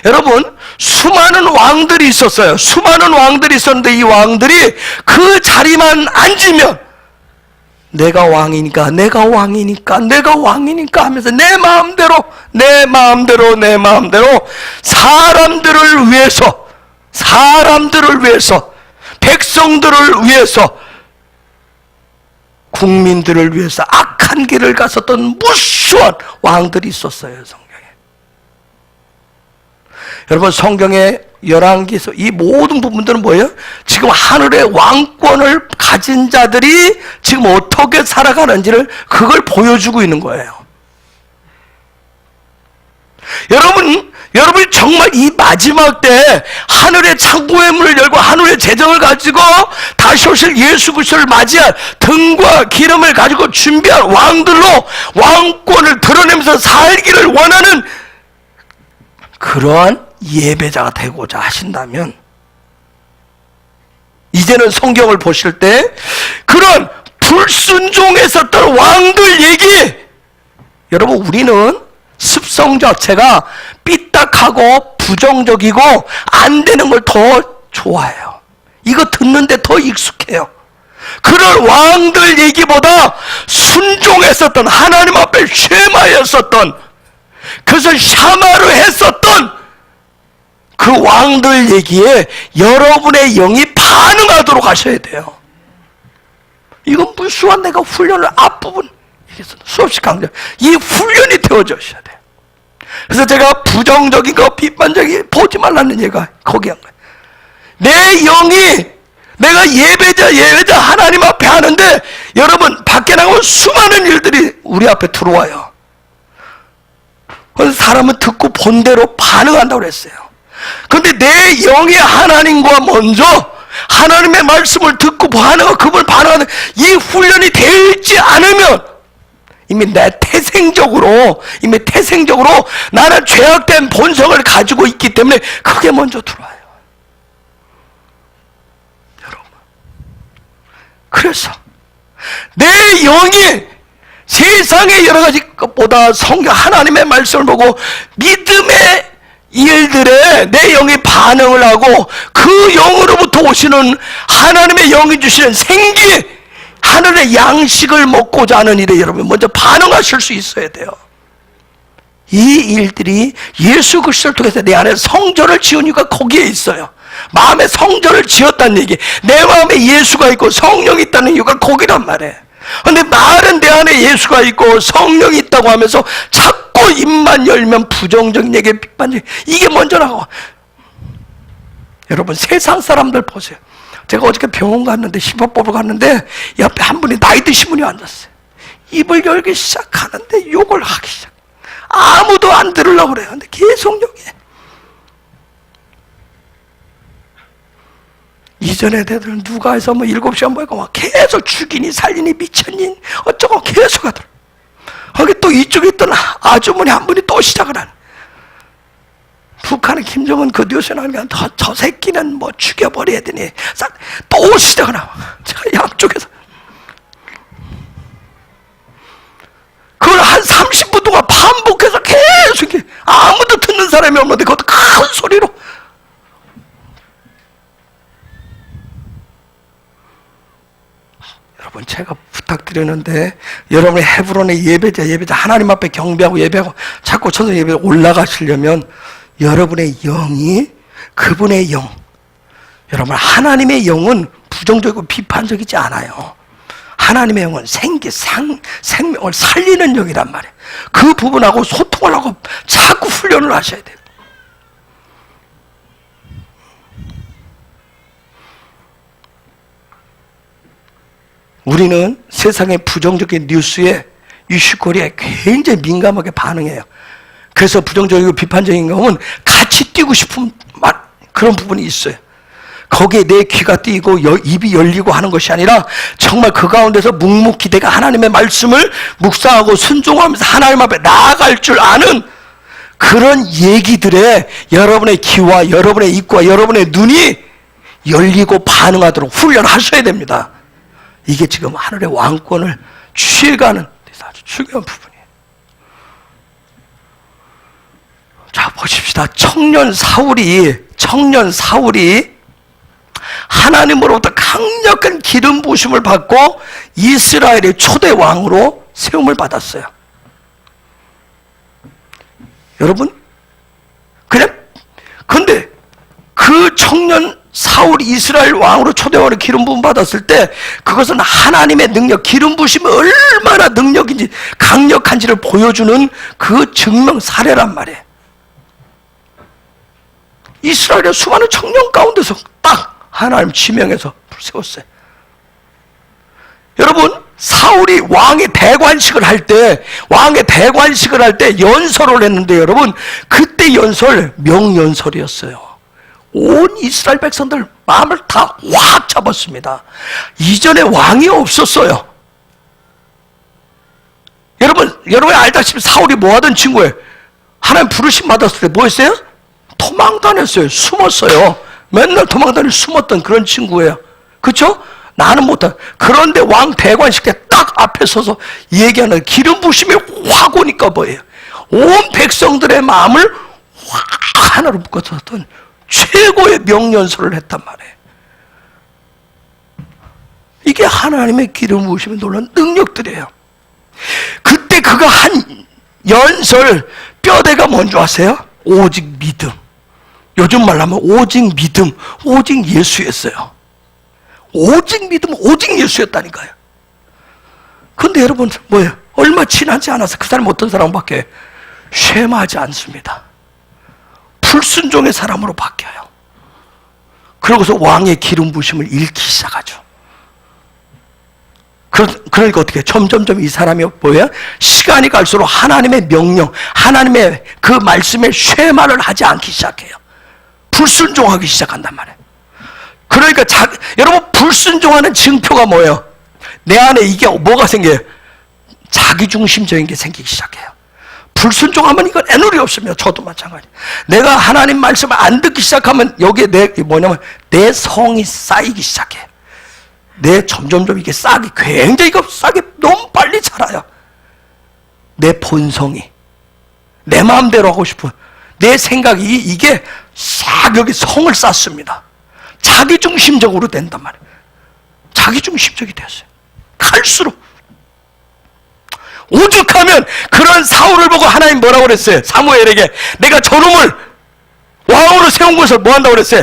여러분, 수많은 왕들이 있었어요. 수많은 왕들이 있었는데 이 왕들이 그 자리만 앉으면 내가 왕이니까, 내가 왕이니까, 내가 왕이니까 하면서 내 마음대로 사람들을 위해서, 백성들을 위해서, 국민들을 위해서 악한 길을 갔었던 무수한 왕들이 있었어요, 성경에. 여러분, 성경의 열왕기에서 이 모든 부분들은 뭐예요? 지금 하늘의 왕권을 가진 자들이 지금 어떻게 살아가는지를 그걸 보여주고 있는 거예요. 여러분이 정말 이 마지막 때 하늘의 창고의 문을 열고 하늘의 재정을 가지고 다시 오실 예수 그리스도를 맞이할 등과 기름을 가지고 준비한 왕들로 왕권을 드러내면서 살기를 원하는 그러한 예배자가 되고자 하신다면, 이제는 성경을 보실 때 그런 불순종했었던 왕들 얘기, 여러분, 우리는 습성 자체가 삐딱하고 부정적이고 안 되는 걸 더 좋아해요. 이거 듣는데 더 익숙해요. 그런 왕들 얘기보다 순종했었던, 하나님 앞에 쉐마였었던, 그래서 샤마를 했었던 그 왕들 얘기에 여러분의 영이 반응하도록 하셔야 돼요. 이건 무수한 내가 훈련을 앞부분 수없이 강조, 이 훈련이 되어져야 돼요. 그래서 제가 부정적인 거, 비판적인 보지 말라는 얘기가 거기 한 거예요. 내 영이, 내가 예배자 하나님 앞에 하는데, 여러분 밖에 나가면 수많은 일들이 우리 앞에 들어와요. 그래서 사람은 듣고 본 대로 반응한다고 그랬어요. 그런데 내 영이 하나님과 먼저 하나님의 말씀을 듣고 반응하고 그걸 반응하는 이 훈련이 되어 있지 않으면 이미 태생적으로 나는 죄악된 본성을 가지고 있기 때문에 그게 먼저 들어와요. 여러분, 그래서 내 영이 세상의 여러 가지 것보다 성경 하나님의 말씀을 보고 믿음의 일들에 내 영이 반응을 하고 그 영으로부터 오시는 하나님의 영이 주시는 생기, 하늘의 양식을 먹고자 하는 일에 여러분 먼저 반응하실 수 있어야 돼요. 이 일들이 예수 그리스도를 통해서 내 안에 성전을 지으니까 거기에 있어요. 마음에 성전을 지었다는 얘기. 내 마음에 예수가 있고 성령이 있다는 이유가 거기란 말이에요. 근데 말은 내 안에 예수가 있고 성령이 있다고 하면서 자꾸 입만 열면 부정적인 얘기, 비판적인 이게 먼저 나와. 여러분, 세상 사람들 보세요. 제가 어저께 병원 갔는데, 심호흡법을 갔는데 옆에 한 분이 나이 드신 분이 앉았어요. 입을 열기 시작하는데 욕을 하기 시작. 아무도 안 들으려고 그래요. 근데 계속 욕해. 이전에 애들 누가 해서 뭐 7시간 모이고 막 계속 죽이니 살리니 미쳤니 어쩌고 계속 하더라. 거기 또 이쪽에 있던 아주머니 한 분이 또 시작을 하네. 북한의 김정은 그 뉴스에 나오니까 저 새끼는 뭐 죽여버려야 되니 또 시작을 하고 제가 양쪽에서 그걸 한 30분 동안 반복해서 계속 아무도 듣는 사람이 없는데 그것도 큰 소리로. 여러분, 제가 부탁드리는데 여러분의 헤브론의 예배자 하나님 앞에 경배하고 예배하고 자꾸 천성 예배에 올라가시려면 여러분의 영이 그분의 영, 여러분 하나님의 영은 부정적이고 비판적이지 않아요. 하나님의 영은 생명을 살리는 영이란 말이에요. 그 부분하고 소통을 하고 자꾸 훈련을 하셔야 돼요. 우리는 세상의 부정적인 뉴스에 이슈거리에 굉장히 민감하게 반응해요. 그래서 부정적이고 비판적인 경우는 같이 뛰고 싶은 그런 부분이 있어요. 거기에 내 귀가 띄고 입이 열리고 하는 것이 아니라 정말 그 가운데서 묵묵히 내가 하나님의 말씀을 묵상하고 순종하면서 하나님 앞에 나아갈 줄 아는 그런 얘기들에 여러분의 귀와 여러분의 입과 여러분의 눈이 열리고 반응하도록 훈련하셔야 됩니다. 이게 지금 하늘의 왕권을 취해가는 아주 중요한 부분이에요. 자, 보십시다. 청년 사울이 하나님으로부터 강력한 기름 부으심을 받고 이스라엘의 초대 왕으로 세움을 받았어요. 여러분, 근데 그 청년 사울이 이스라엘 왕으로 초대왕으로 기름 부음 받았을 때 그것은 하나님의 능력, 기름 부으심이 얼마나 능력인지 강력한지를 보여주는 그 증명 사례란 말이에요. 이스라엘의 수많은 청년 가운데서 딱 하나님 지명해서 세웠어요. 여러분, 사울이 왕의 대관식을 할 때 연설을 했는데 여러분, 그때 연설 명연설이었어요. 온 이스라엘 백성들 마음을 다 확 잡았습니다. 이전에 왕이 없었어요. 여러분 알다시피 사울이 뭐 하던 친구예요? 하나님 부르심 받았을 때 뭐 했어요? 도망 다녔어요. 숨었어요. 맨날 도망 다니고 숨었던 그런 친구예요. 그렇죠? 나는 못한. 그런데 왕 대관식 때 딱 앞에 서서 얘기하는 기름 부심이 확 오니까 뭐예요? 온 백성들의 마음을 확 하나로 묶어섰던 최고의 명연설을 했단 말이에요. 이게 하나님의 기름 부으심의 놀라운 능력들이에요. 그때 그가 한 연설 뼈대가 뭔지 아세요? 오직 믿음. 요즘 말로 하면 오직 믿음, 오직 예수였어요. 오직 믿음, 오직 예수였다니까요. 근데 여러분 뭐예요? 얼마 지나지 않아서 그 사람 어떤 사람밖에 쉐마하지 않습니다. 불순종의 사람으로 바뀌어요. 그러고서 왕의 기름 부심을 잃기 시작하죠. 그러니까 어떻게 점점점 이 사람이 뭐예요? 시간이 갈수록 하나님의 명령, 하나님의 그 말씀에 쉐마를 하지 않기 시작해요. 불순종하기 시작한단 말이에요. 그러니까 여러분, 불순종하는 증표가 뭐예요? 내 안에 이게 뭐가 생겨요? 자기중심적인 게 생기기 시작해요. 불순종하면 이건 애누리 없습니다. 저도 마찬가지. 내가 하나님 말씀을 안 듣기 시작하면 여기에 내 성이 쌓이기 시작해. 점점점 이게 굉장히 싹이 너무 빨리 자라요. 내 본성이, 내 마음대로 하고 싶은 내 생각이 이게 싹 여기 성을 쌓습니다. 자기중심적으로 된단 말이에요. 자기중심적이 됐어요. 갈수록 오죽하면 그런 사울을 보고 하나님 뭐라고 그랬어요? 사무엘에게 내가 저놈을 왕으로 세운 것을 뭐 한다고 그랬어요?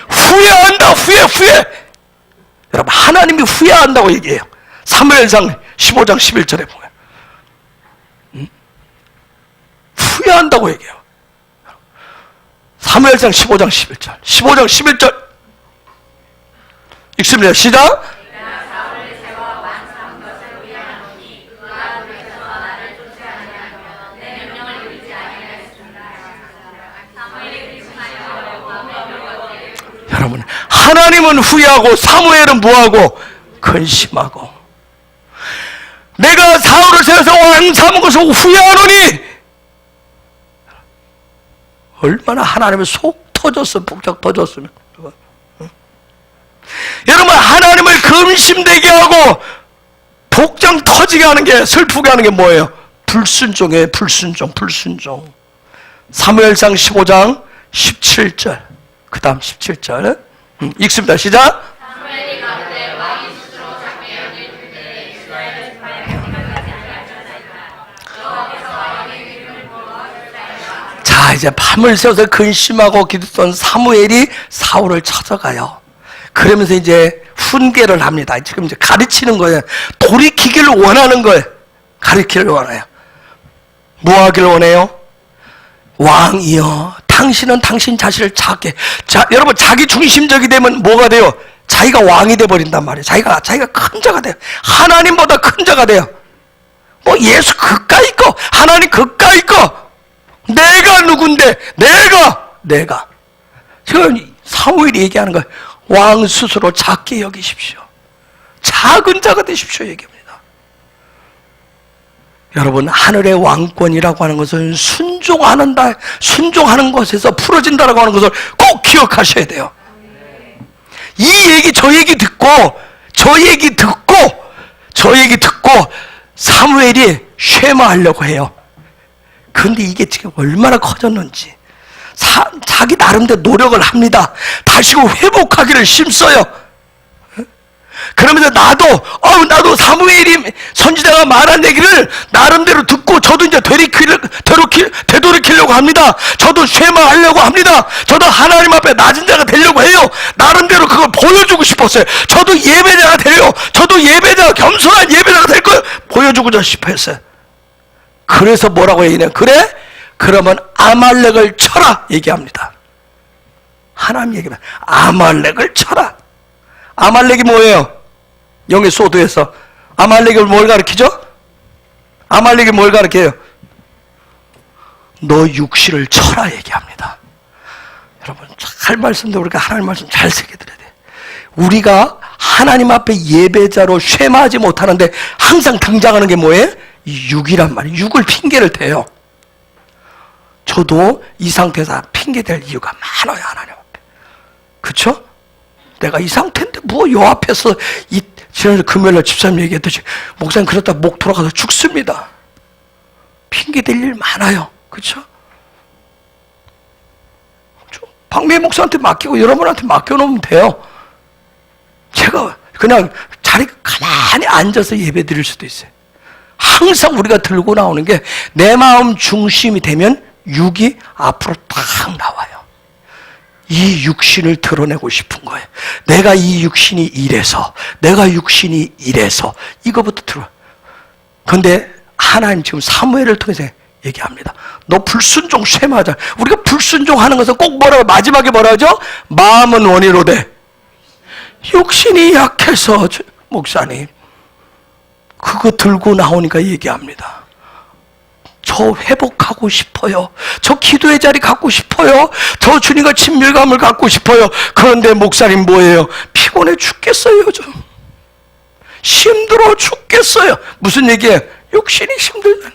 후회한다. 후회. 여러분, 하나님이 후회한다고 얘기해요. 사무엘상 15장 11절에 보면 후회한다고 얘기해요. 사무엘상 15장 11절 15장 11절 읽습니다. 시작. 여러분, 하나님은 후회하고 사무엘은 뭐하고? 근심하고. 내가 사울을 세워서 왕 삼은 것을 후회하노니, 얼마나 하나님은 속 터졌어, 북적 터졌으면. 여러분, 하나님을 근심되게 하고 복장 터지게 하는 게, 슬프게 하는 게 뭐예요? 불순종이에요. 불순종. 사무엘상 15장 17절, 그 다음 17절 읽습니다. 시작. 사무엘이 가로되 왕이 스스로 자기의 영을 줄 때에 이스라엘을 지파에 가지 아니하였나이까. 여호와께서 왕의 이름을 보호하셨나이까. 자, 이제 밤을 새워서 근심하고 기도했던 사무엘이 사울을 찾아가요. 그러면서 이제 훈계를 합니다. 지금 이제 가르치는 거예요. 돌이키기를 원하는 거예요. 가르치기를 원해요. 뭐 하기를 원해요? 왕이여, 당신은 당신 자신을 작게. 자, 여러분, 자기 중심적이 되면 뭐가 돼요? 자기가 왕이 돼 버린단 말이에요. 자기가 큰 자가 돼요. 하나님보다 큰 자가 돼요. 뭐 예수 그까이 거, 하나님 그까이 거. 내가 누군데? 내가. 지금 사무엘이 얘기하는 거예요. 왕 스스로 작게 여기십시오. 작은 자가 되십시오 얘기합니다. 여러분, 하늘의 왕권이라고 하는 것은 순종하는 것에서 풀어진다라고 하는 것을 꼭 기억하셔야 돼요. 이 얘기, 저 얘기 듣고 사무엘이 쉐마하려고 해요. 그런데 이게 지금 얼마나 커졌는지. 자기 나름대로 노력을 합니다. 다시 회복하기를 힘써요. 그러면서 나도 사무엘이 선지자가 말한 얘기를 나름대로 듣고 저도 이제 되돌이키려고 합니다. 저도 쉐마하려고 합니다. 저도 하나님 앞에 낮은 자가 되려고 해요. 나름대로 그걸 보여주고 싶었어요. 저도 예배자가 되려. 저도 겸손한 예배자가 될 거예요. 보여주고 싶었어요. 그래서 뭐라고 얘기해요? 그래? 그러면 아말렉을 쳐라 얘기합니다. 하나님 얘기합니다. 아말렉을 쳐라. 아말렉이 뭐예요? 영의 소도에서 아말렉이 뭘 가르치죠? 아말렉이 뭘 가르쳐요? 너 육신을 쳐라 얘기합니다. 여러분, 잘 말씀도 우리가 하나님 말씀 잘 새겨드려야 돼요. 우리가 하나님 앞에 예배자로 쉐마하지 못하는데 항상 등장하는 게 뭐예요? 육이란 말이에요. 육을 핑계를 대요. 저도 이 상태에서 핑계댈 이유가 많아요, 하나님 앞에. 그쵸? 내가 이 상태인데 요 앞에서 지난주 금요일날 집사님 얘기했듯이 목사님 그러다 목 돌아가서 죽습니다. 핑계댈 일 많아요. 그쵸? 박미애 목사한테 맡기고 여러분한테 맡겨놓으면 돼요. 제가 그냥 자리 가만히 앉아서 예배 드릴 수도 있어요. 항상 우리가 들고 나오는 게 내 마음 중심이 되면 육이 앞으로 딱 나와요. 이 육신을 드러내고 싶은 거예요. 내가 육신이 이래서 이거부터 들어. 그런데 하나님 지금 사무엘을 통해서 얘기합니다. 너 불순종 쉐마하자. 우리가 불순종하는 것은 꼭 마지막에 뭐라 하죠? 마음은 원이로되 육신이 약해서. 목사님, 그거 들고 나오니까 얘기합니다. 저 회복하고 싶어요. 저 기도의 자리 갖고 싶어요. 저 주님과 친밀감을 갖고 싶어요. 그런데 목사님 뭐예요? 피곤해 죽겠어요. 요즘 힘들어 죽겠어요. 무슨 얘기예요? 육신이 힘들다니.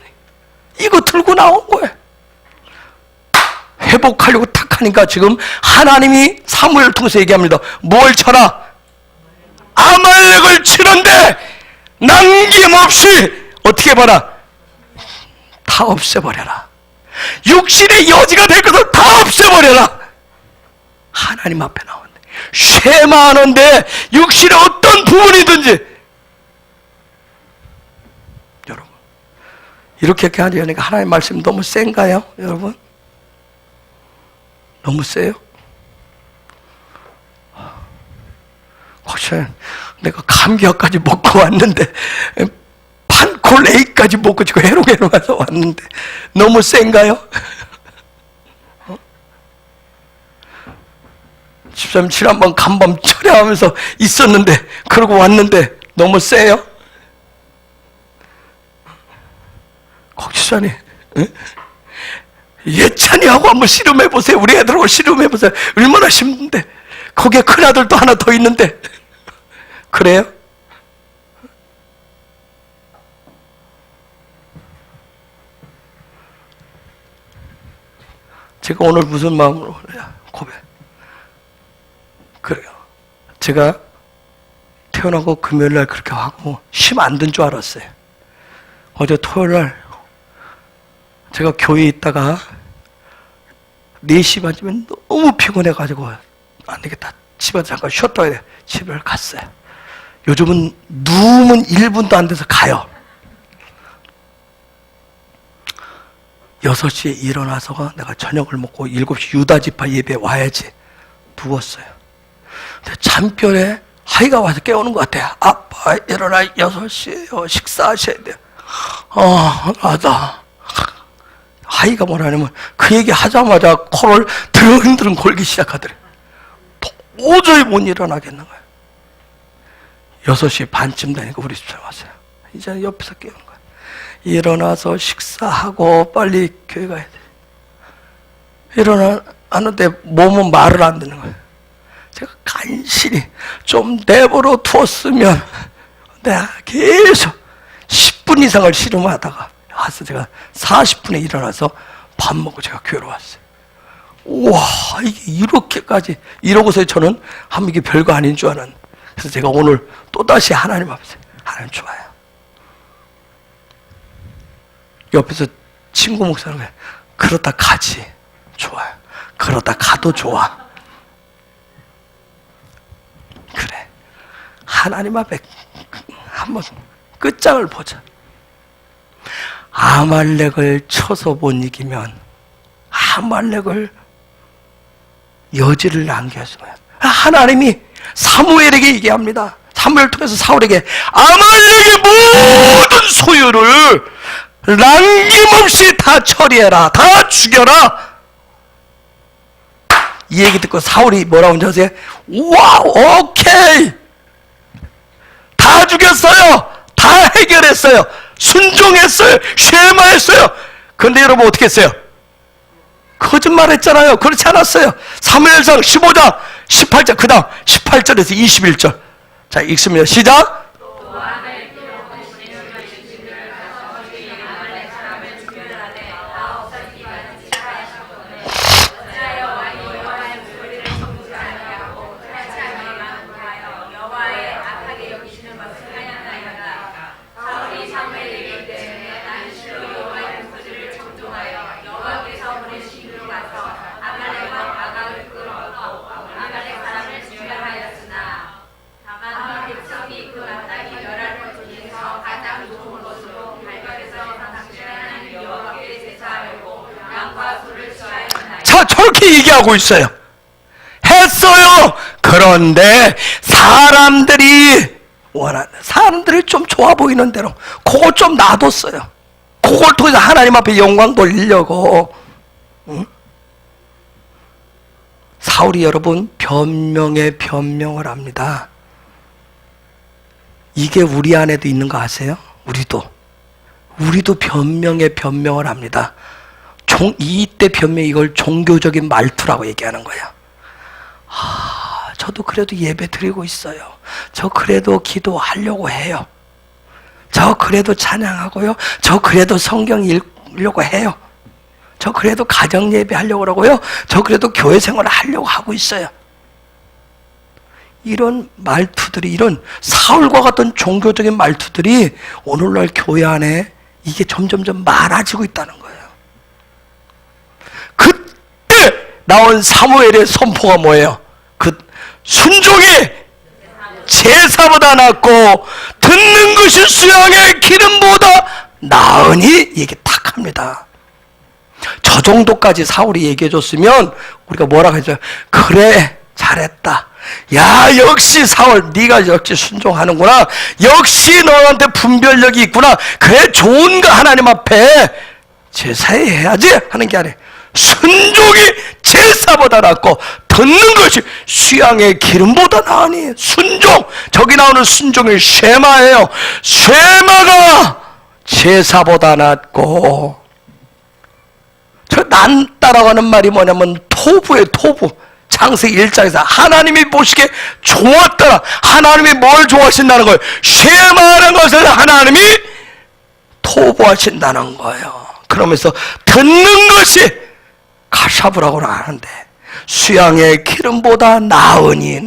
이거 들고 나온 거예요. 회복하려고 탁 하니까 지금 하나님이 사무엘을 통해서 얘기합니다. 뭘 쳐라? 아말렉을 치는데 남김없이 어떻게 봐라? 다 없애버려라. 육신의 여지가 될 것을 다 없애버려라. 하나님 앞에 나오는데 쉐마하는데 육신의 어떤 부분이든지. 여러분, 이렇게 하니까 하나님 말씀 너무 센가요? 여러분, 너무 세요? 혹시 내가 감기약까지 먹고 왔는데 판콜 A까지 먹고 지금 해롱해롱해서 왔는데 너무 센가요? 집사님 지난번 간밤 철야하면서 있었는데 그러고 왔는데 너무 세요? 곡지사님 예찬이하고 한번 씨름해보세요. 우리 애들하고 씨름해보세요. 얼마나 힘든데. 거기에 큰아들도 하나 더 있는데. 그래요? 제가 오늘 무슨 마음으로 고백? 그래요. 제가 태어나고 금요일날 그렇게 하고 힘 안 든 줄 알았어요. 어제 토요일날 제가 교회에 있다가 4시 반쯤에 너무 피곤해가지고 안 되겠다. 집에 잠깐 쉬었다 와야 돼. 집에 갔어요. 요즘은 누우면 1분도 안 돼서 가요. 6시에 일어나서 내가 저녁을 먹고 7시 유다지파 예배 와야지. 누웠어요. 근데 잠결에 하이가 와서 깨우는 것 같아요. 아빠 일어나 6시에요. 식사하셔야 돼요. 나다. 하이가 뭐라냐면 그 얘기 하자마자 코를 드릉드릉 골기 시작하더래. 도저히 못 일어나겠는 거예요. 6시 반쯤 되니까 우리 집사람 왔어요. 이제 옆에서 깨우는 거예요. 일어나서 식사하고 빨리 교회 가야 돼. 일어나는데 몸은 말을 안 듣는 거예요. 제가 간신히 좀 내버려 두었으면 내가 계속 10분 이상을 씨름하다가 와서 제가 40분에 일어나서 밥 먹고 제가 교회로 왔어요. 우와, 이게 이렇게까지 이러고서 저는 이게 별거 아닌 줄 알았는데, 그래서 제가 오늘 또다시 하나님 앞에서 하나님 좋아요. 옆에서 친구 목사는 그러다 가지. 좋아요. 그러다 가도 좋아. 그래. 하나님 앞에 한번 끝장을 보자. 아말렉을 쳐서 못 이기면 아말렉을 여지를 남겨서요. 하나님이 사무엘에게 얘기합니다. 사무엘을 통해서 사울에게 아말렉의 모든 소유를 남김없이 다 처리해라. 다 죽여라. 이 얘기 듣고 사울이 뭐라고 하는지 아세요? 와우, 오케이. 다 죽였어요. 다 해결했어요. 순종했어요. 쉐마했어요. 그런데 여러분 어떻게 했어요? 거짓말했잖아요. 그렇지 않았어요. 사무엘상 15장 18절 그 다음 18절에서 21절 자 읽습니다. 시작. 자, 저렇게 얘기하고 있어요. 했어요. 그런데 사람들이 좀 좋아 보이는 대로 그거 좀 놔뒀어요. 그걸 통해서 하나님 앞에 영광 돌리려고. 응? 사울이 여러분 변명에 변명을 합니다. 이게 우리 안에도 있는 거 아세요? 우리도 변명에 변명을 합니다. 이때 변명 이걸 종교적인 말투라고 얘기하는 거야. 저도 그래도 예배 드리고 있어요. 저 그래도 기도하려고 해요. 저 그래도 찬양하고요. 저 그래도 성경 읽으려고 해요. 저 그래도 가정 예배 하려고 하고요. 저 그래도 교회 생활을 하려고 하고 있어요. 이런 말투들이, 이런 사울과 같은 종교적인 말투들이 오늘날 교회 안에 이게 점점점 많아지고 있다는 거예요. 그때 나온 사무엘의 선포가 뭐예요? 그 순종이 제사보다 낫고 듣는 것이 수양의 기름보다 나으니 얘기 딱 합니다. 저 정도까지 사울이 얘기해 줬으면 우리가 뭐라고 하죠? 그래, 잘했다. 야, 역시 사울, 네가 역시 순종하는구나. 역시 너한테 분별력이 있구나. 그래, 좋은 거 하나님 앞에 제사해야지 하는 게 아니에요. 순종이 제사보다 낫고 듣는 것이 수양의 기름보다 나으니. 순종, 저기 나오는 순종이 쉐마예요. 쉐마가 제사보다 낫고. 저 난따라고 하는 말이 뭐냐면 토부예요. 토부. 창세기 1장에서 하나님이 보시기에 좋았더라. 하나님이 뭘 좋아하신다는 거예요? 쉐마라는 것을 하나님이 토부하신다는 거예요. 그러면서 듣는 것이 가샤브라고 하는데 수양의 기름보다 나으니.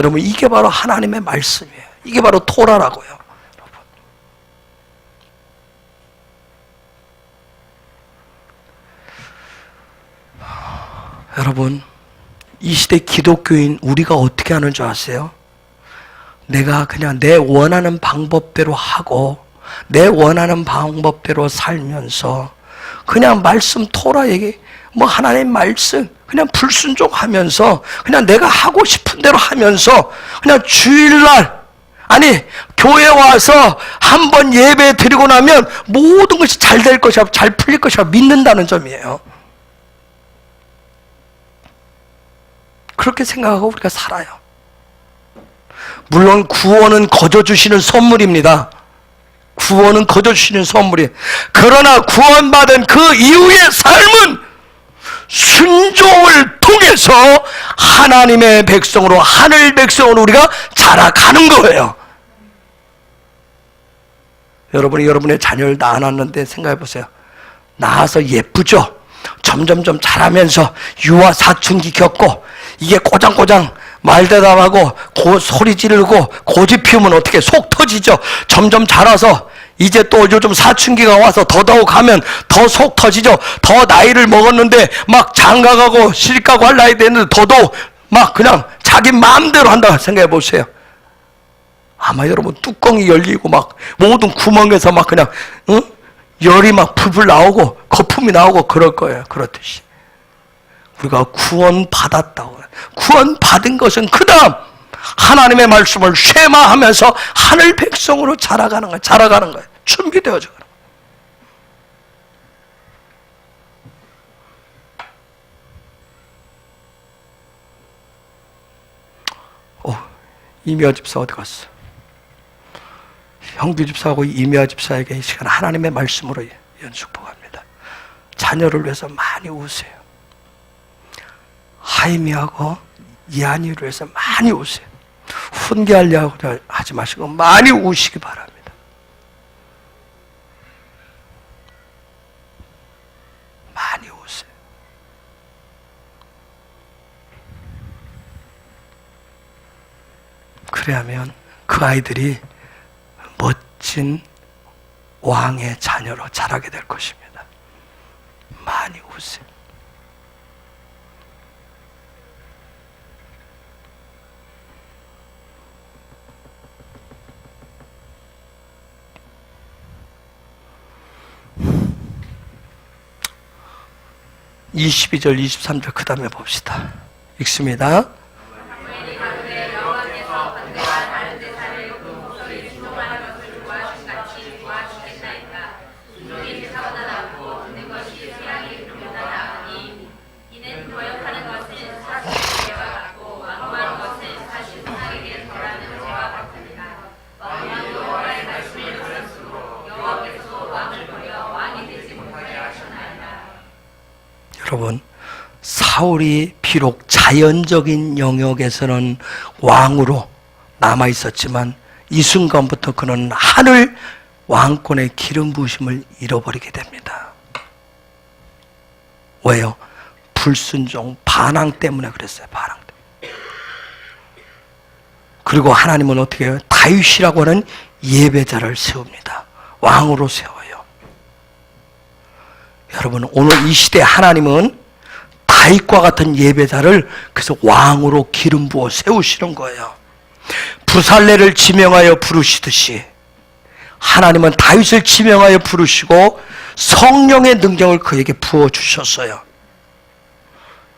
여러분, 이게 바로 하나님의 말씀이에요. 이게 바로 토라라고요. 여러분, 이 시대 기독교인 우리가 어떻게 하는 줄 아세요? 내가 그냥 내 원하는 방법대로 하고 내 원하는 방법대로 살면서 그냥 말씀 토라 얘기, 뭐 하나님 말씀 그냥 불순종하면서 그냥 내가 하고 싶은 대로 하면서 그냥 주일날, 아니 교회 와서 한번 예배 드리고 나면 모든 것이 잘 될 것이야, 잘 풀릴 것이야 믿는다는 점이에요. 그렇게 생각하고 우리가 살아요. 물론 구원은 거저 주시는 선물입니다. 구원은 거저 주시는 선물이. 그러나 구원받은 그 이후의 삶은 순종을 통해서 하나님의 백성으로, 하늘 백성으로 우리가 자라가는 거예요. 여러분이 여러분의 자녀를 낳아놨는데 생각해 보세요. 낳아서 예쁘죠? 점점점 자라면서 유아 사춘기 겪고 이게 꼬장꼬장 말대답하고 소리 지르고 고집 피우면 어떻게 속 터지죠? 점점 자라서 이제 또 요즘 사춘기가 와서 더더욱 하면 더 속 터지죠? 더 나이를 먹었는데 막 장가가고 시집가고 할 나이 되는데 더더욱 막 그냥 자기 마음대로 한다 생각해 보세요. 아마 여러분 뚜껑이 열리고 막 모든 구멍에서 막 그냥 열이 막 풀풀 나오고 거품이 나오고 그럴 거예요. 그렇듯이 우리가 구원받았다고, 구원받은 것은 그 다음 하나님의 말씀을 쉐마하면서 하늘 백성으로 자라가는 거예요. 준비되어져 가는 거예요. 이미아 집사 어디 갔어? 형규 집사하고 이미아 집사에게 이 시간 하나님의 말씀으로 연축복합니다. 자녀를 위해서 많이 우세요. 하이미하고 이한이를 위해서 많이 우세요. 훈계하려고 하지 마시고 많이 우시기 바랍니다. 많이 우세요. 그래야면 그 아이들이 멋진 왕의 자녀로 자라게 될 것입니다. 많이 우세요. (22절) (23절) 그 다음에 봅시다. 읽습니다. 여러분, 사울이 비록 자연적인 영역에서는 왕으로 남아 있었지만 이 순간부터 그는 하늘 왕권의 기름 부으심을 잃어버리게 됩니다. 왜요? 불순종, 반항 때문에 그랬어요. 반항 때문에. 그리고 하나님은 어떻게 해요? 다윗이라고 하는 예배자를 세웁니다. 왕으로 세워요. 여러분, 오늘 이 시대 하나님은 다윗과 같은 예배자를 그래서 왕으로 기름 부어 세우시는 거예요. 부살레를 지명하여 부르시듯이 하나님은 다윗을 지명하여 부르시고 성령의 능력을 그에게 부어주셨어요.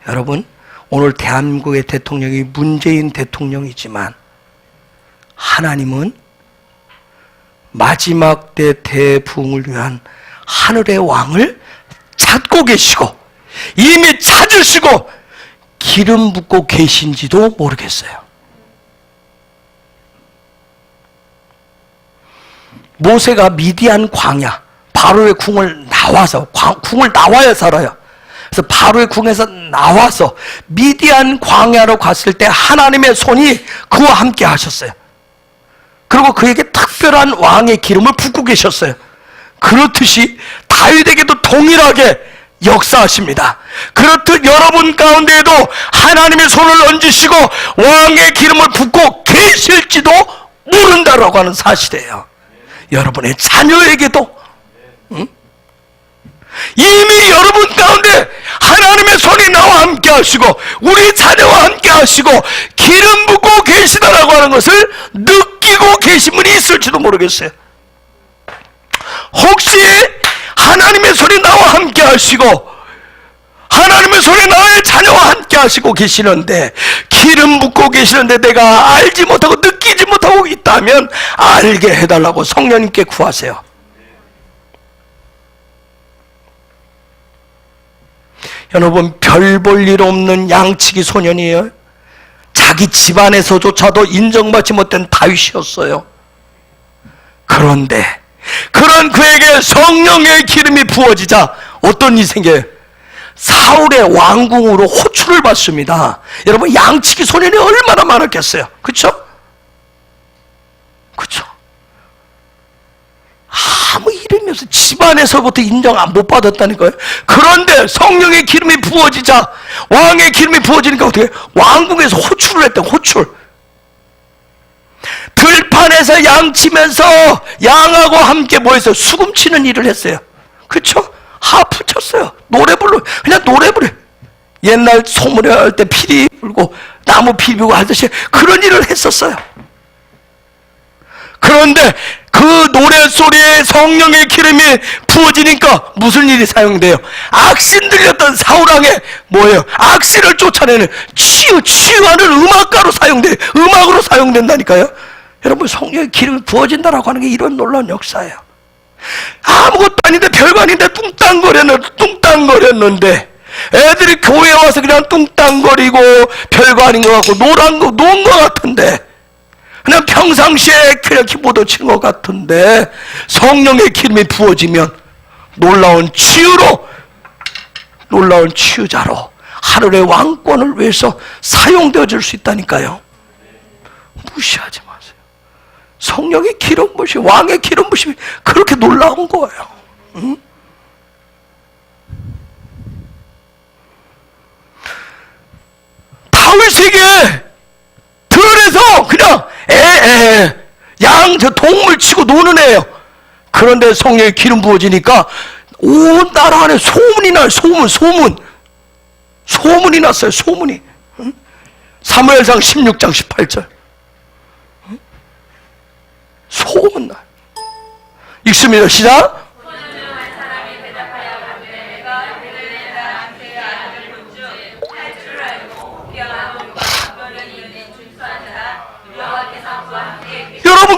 여러분, 오늘 대한민국의 대통령이 문재인 대통령이지만 하나님은 마지막 때 대부흥을 위한 하늘의 왕을 찾고 계시고 이미 찾으시고 기름 붓고 계신지도 모르겠어요. 모세가 미디안 광야 바로의 궁을 나와서 궁을 나와야 살아요. 그래서 바로의 궁에서 나와서 미디안 광야로 갔을 때 하나님의 손이 그와 함께 하셨어요. 그리고 그에게 특별한 왕의 기름을 붓고 계셨어요. 그렇듯이 다윗에게도 동일하게 역사하십니다. 그렇듯 여러분 가운데에도 하나님의 손을 얹으시고 왕의 기름을 붓고 계실지도 모른다라고 하는 사실이에요. 여러분의 자녀에게도 이미 여러분 가운데 하나님의 손이 나와 함께 하시고 우리 자녀와 함께 하시고 기름 붓고 계시다라고 하는 것을 느끼고 계신 분이 있을지도 모르겠어요. 혹시 하나님의 손이 나와 함께 하시고 하나님의 손이 나의 자녀와 함께 하시고 계시는데 기름 붓고 계시는데 내가 알지 못하고 느끼지 못하고 있다면 알게 해달라고 성령님께 구하세요. 여러분, 별 볼 일 없는 양치기 소년이에요. 자기 집안에서조차도 인정받지 못한 다윗이었어요. 그런데 그런 그에게 성령의 기름이 부어지자 어떤 일이 생겨요? 사울의 왕궁으로 호출을 받습니다. 여러분, 양치기 소년이 얼마나 많았겠어요? 그쵸? 그쵸? 아무 이름이 없어. 집안에서부터 인정 못 받았다니까요. 그런데 성령의 기름이 부어지자, 왕의 기름이 부어지니까 어떻게? 왕궁에서 호출을 했대. 호출. 들판에서 양치면서 양하고 함께 모여서 수금치는 일을 했어요. 그쵸? 하프 쳤어요. 노래 불러. 그냥 노래 부려. 옛날 소문에 할 때 피리 불고 나무 피리 불고 하듯이 그런 일을 했었어요. 그런데 그 노래소리에 성령의 기름이 부어지니까 무슨 일이 사용돼요? 악신 들렸던 사울왕의 뭐예요? 악신을 쫓아내는 치유하는 음악가로 사용돼요. 음악으로 사용된다니까요. 여러분, 성령의 기름이 부어진다라고 하는 게 이런 놀라운 역사예요. 아무것도 아닌데 별거 아닌데 뚱땅거렸는데 애들이 교회에 와서 그냥 뚱땅거리고 별거 아닌 것 같고 논 것 같은데 그냥 평상시에 그냥 기도도 치는 것 같은데 성령의 기름이 부어지면 놀라운 치유자로 하늘의 왕권을 위해서 사용되어질 수 있다니까요. 무시하지 마세요. 성령의 기름 부으심, 왕의 기름 부으심이 그렇게 놀라운 거예요. 응? 다윗에게 들에서 그냥 저 동물 치고 노는 애예요. 그런데 성령의 기름 부어지니까 온 나라 안에 소문이 나요. 소문이 났어요. 소문이. 응? 사무엘상 16장 18절. 응? 소문 나요. 읽습니다. 시작. 여러분,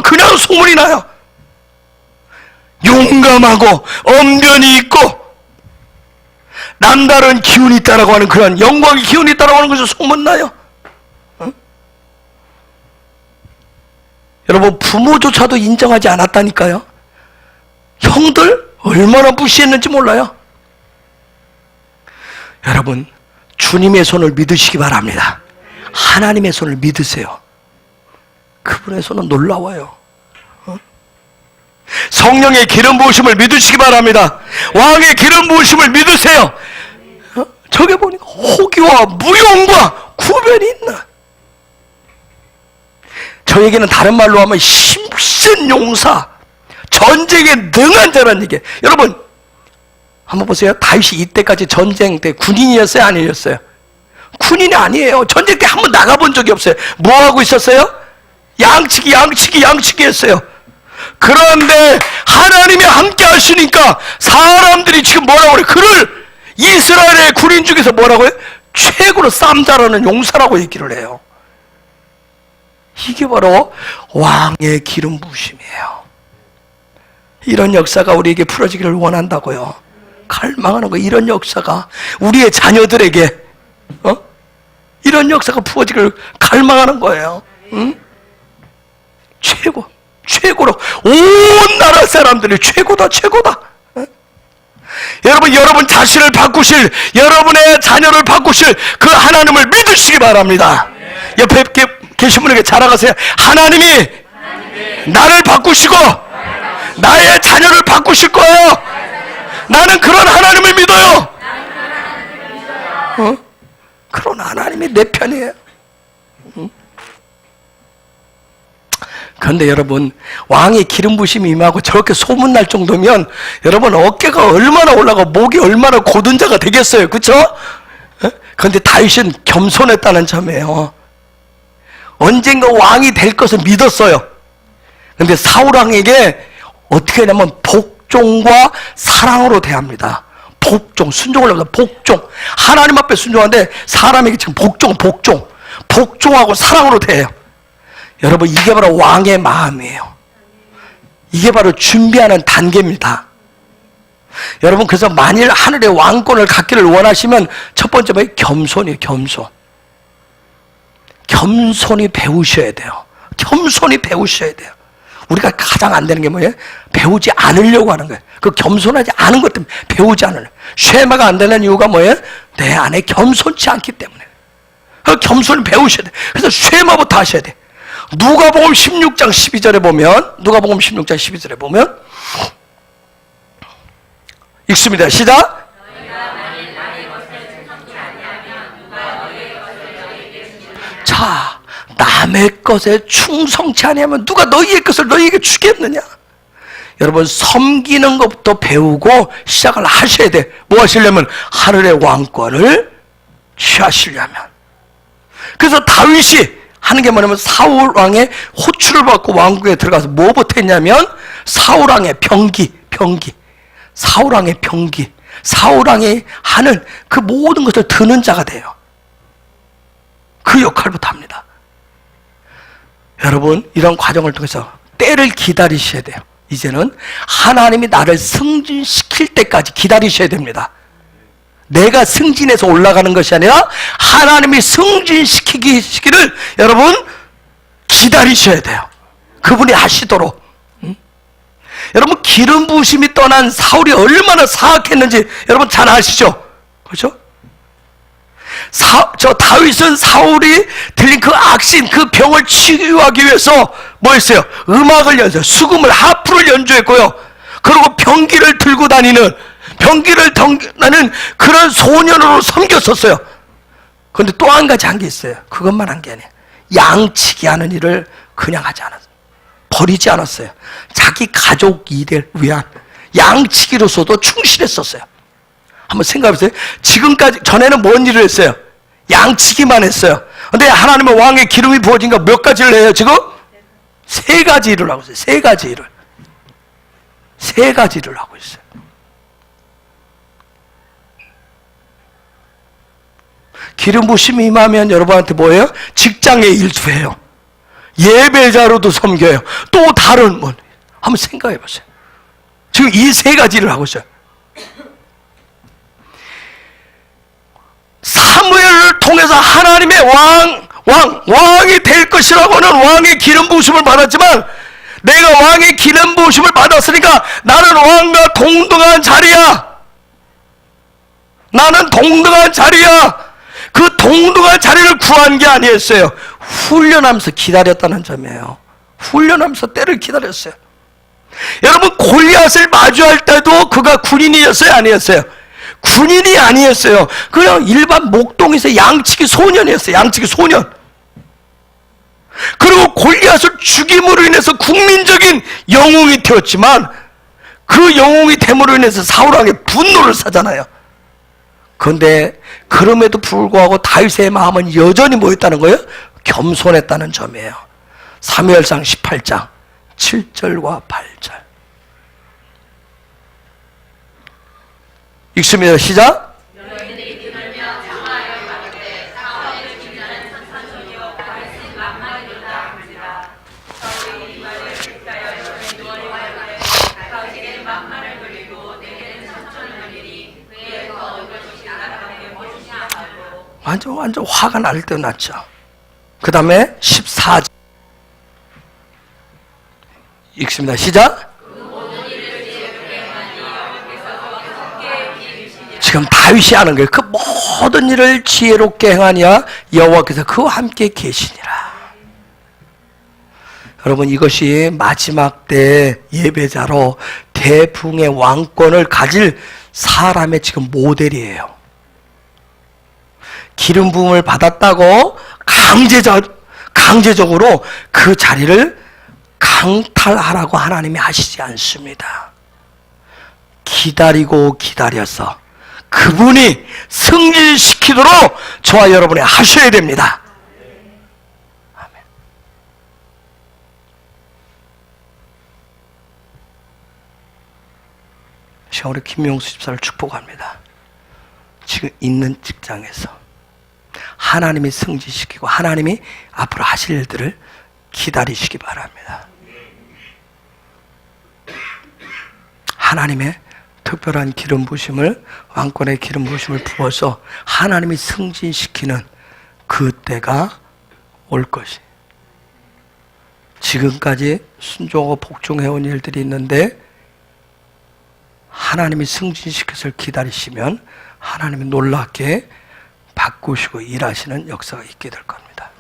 그냥 소문이 나요. 용감하고 언변이 있고 남다른 기운이 있다라고 하는 그런 영광의 기운이 있다라고 하는 것이 소문나요. 응? 여러분, 부모조차도 인정하지 않았다니까요. 형들 얼마나 무시했는지 몰라요. 여러분, 주님의 손을 믿으시기 바랍니다. 하나님의 손을 믿으세요. 그분의 손은 놀라워요. 성령의 기름 부으심을 믿으시기 바랍니다. 왕의 기름 부으심을 믿으세요. 저게 보니까 호기와 무용과 구별이 있나? 저에게는 다른 말로 하면 힘센 용사, 전쟁에 능한 자라는 얘기예요. 여러분, 한번 보세요. 다윗이 이때까지 전쟁 때 군인이었어요? 아니었어요? 군인이 아니에요. 전쟁 때 한번 나가본 적이 없어요. 뭐 하고 있었어요? 양치기 했어요. 그런데 하나님이 함께 하시니까 사람들이 지금 뭐라고 그래? 그를 이스라엘의 군인 중에서 뭐라고요? 최고로 쌈 잘하는 용사라고 얘기를 해요. 이게 바로 왕의 기름 부으심이에요. 이런 역사가 우리에게 풀어지기를 원한다고요. 갈망하는 거, 이런 역사가 우리의 자녀들에게 이런 역사가 부어지기를 갈망하는 거예요. 응? 최고로 온 나라 사람들이 최고다. 여러분 자신을 바꾸실, 여러분의 자녀를 바꾸실 그 하나님을 믿으시기 바랍니다. 옆에 계신 분에게 자랑하세요. 하나님이 나를 바꾸시고 나의 자녀를 바꾸실 거예요. 나는 그런 하나님을 믿어요. 그런 하나님이 내 편이에요. 그런데 여러분, 왕의 기름 부심이 임하고 저렇게 소문날 정도면 여러분 어깨가 얼마나 올라가고 목이 얼마나 고든 자가 되겠어요. 그렇죠? 그런데 다윗은 겸손했다는 점이에요. 언젠가 왕이 될 것을 믿었어요. 그런데 사울왕에게 어떻게 하냐면 복종과 사랑으로 대합니다. 복종, 순종을 합니다. 복종. 하나님 앞에 순종하는데 사람에게 지금 복종하고 사랑으로 대해요. 여러분, 이게 바로 왕의 마음이에요. 이게 바로 준비하는 단계입니다. 여러분, 그래서 만일 하늘의 왕권을 갖기를 원하시면 첫 번째 뭐예요? 겸손이에요. 겸손히 배우셔야 돼요. 우리가 가장 안 되는 게 뭐예요? 배우지 않으려고 하는 거예요. 그 겸손하지 않은 것 때문에 배우지 않으려고. 쉐마가 안 되는 이유가 뭐예요? 내 안에 겸손치 않기 때문에. 그 겸손히 배우셔야 돼요. 그래서 쉐마부터 하셔야 돼요. 누가복음 16장 12절에 보면 읽습니다. 시작. 자, 남의 것에 충성치 아니하면 누가 너희의 것을 너희에게 주겠느냐? 여러분, 섬기는 것부터 배우고 시작을 하셔야 돼. 뭐 하시려면? 하늘의 왕권을 취하시려면. 그래서 다윗이 하는 게 뭐냐면 사울 왕의 호출을 받고 왕국에 들어가서 뭐부터 했냐면 사울 왕의 병기, 사울 왕이 하는 그 모든 것을 드는 자가 돼요. 그 역할부터 합니다. 여러분, 이런 과정을 통해서 때를 기다리셔야 돼요. 이제는 하나님이 나를 승진시킬 때까지 기다리셔야 됩니다. 내가 승진해서 올라가는 것이 아니라 하나님이 승진시키기를 여러분 기다리셔야 돼요. 그분이 하시도록. 여러분, 기름 부으심이 떠난 사울이 얼마나 사악했는지 여러분 잘 아시죠? 그렇죠? 다윗은 사울이 들린 그 악신, 그 병을 치유하기 위해서 뭐 했어요? 음악을 연주해요. 수금을, 하프를 연주했고요. 그리고 병기를 들고 다니는 그런 소년으로 섬겼었어요. 그런데 또 한 가지 한 게 있어요. 그것만 한 게 아니에요. 양치기 하는 일을 그냥 하지 않았어요. 버리지 않았어요. 자기 가족 일을 위한 양치기로서도 충실했었어요. 한번 생각해보세요. 지금까지, 전에는 뭔 일을 했어요? 양치기만 했어요. 근데 하나님의 왕의 기름이 부어진가 몇 가지를 해요, 지금? 3가지 일을 하고 있어요. 3가지 일을 하고 있어요. 기름 부심이 임하면 여러분한테 뭐예요? 직장의 일도 해요. 예배자로도 섬겨요. 또 다른 분. 한번 생각해 보세요. 지금 이 3가지를 하고 있어요. 사무엘을 통해서 하나님의 왕이 될 것이라고는 왕의 기름 부으심을 받았지만, 내가 왕의 기름 부으심을 받았으니까 나는 왕과 동등한 자리야. 그 동등한 자리를 구한 게 아니었어요. 훈련하면서 기다렸다는 점이에요. 훈련하면서 때를 기다렸어요. 여러분, 골리앗을 마주할 때도 그가 군인이었어요, 아니었어요? 군인이 아니었어요. 그냥 일반 목동에서 양치기 소년이었어요. 그리고 골리앗을 죽임으로 인해서 국민적인 영웅이 되었지만, 그 영웅이 됨으로 인해서 사울왕의 분노를 사잖아요. 그런데 그럼에도 불구하고 다윗의 마음은 여전히 뭐였다는 거예요? 겸손했다는 점이에요. 사무엘상 18장 7절과 8절 읽습니다. 시작. 완전 화가 날 때 났죠. 그 다음에 14절 읽습니다. 시작. 지금 다윗이 하는 거예요. 그 모든 일을 지혜롭게 행하니라 여호와께서 그와 함께 계시니라. 여러분, 이것이 마지막 때 예배자로 대붕의 왕권을 가질 사람의 지금 모델이에요. 기름 부음을 받았다고 강제적으로 그 자리를 강탈하라고 하나님이 하시지 않습니다. 기다려서 그분이 승진시키도록 저와 여러분이 하셔야 됩니다. 아멘. 제가 우리 김용수 집사를 축복합니다. 지금 있는 직장에서 하나님이 승진시키고 하나님이 앞으로 하실 일들을 기다리시기 바랍니다. 하나님의 특별한 기름 부으심을, 왕권의 기름 부으심을 부어서 하나님이 승진시키는 그때가 올 것이. 지금까지 순종하고 복종해온 일들이 있는데 하나님이 승진시켜서 기다리시면 하나님이 놀랍게 바꾸시고 일하시는 역사가 있게 될 겁니다.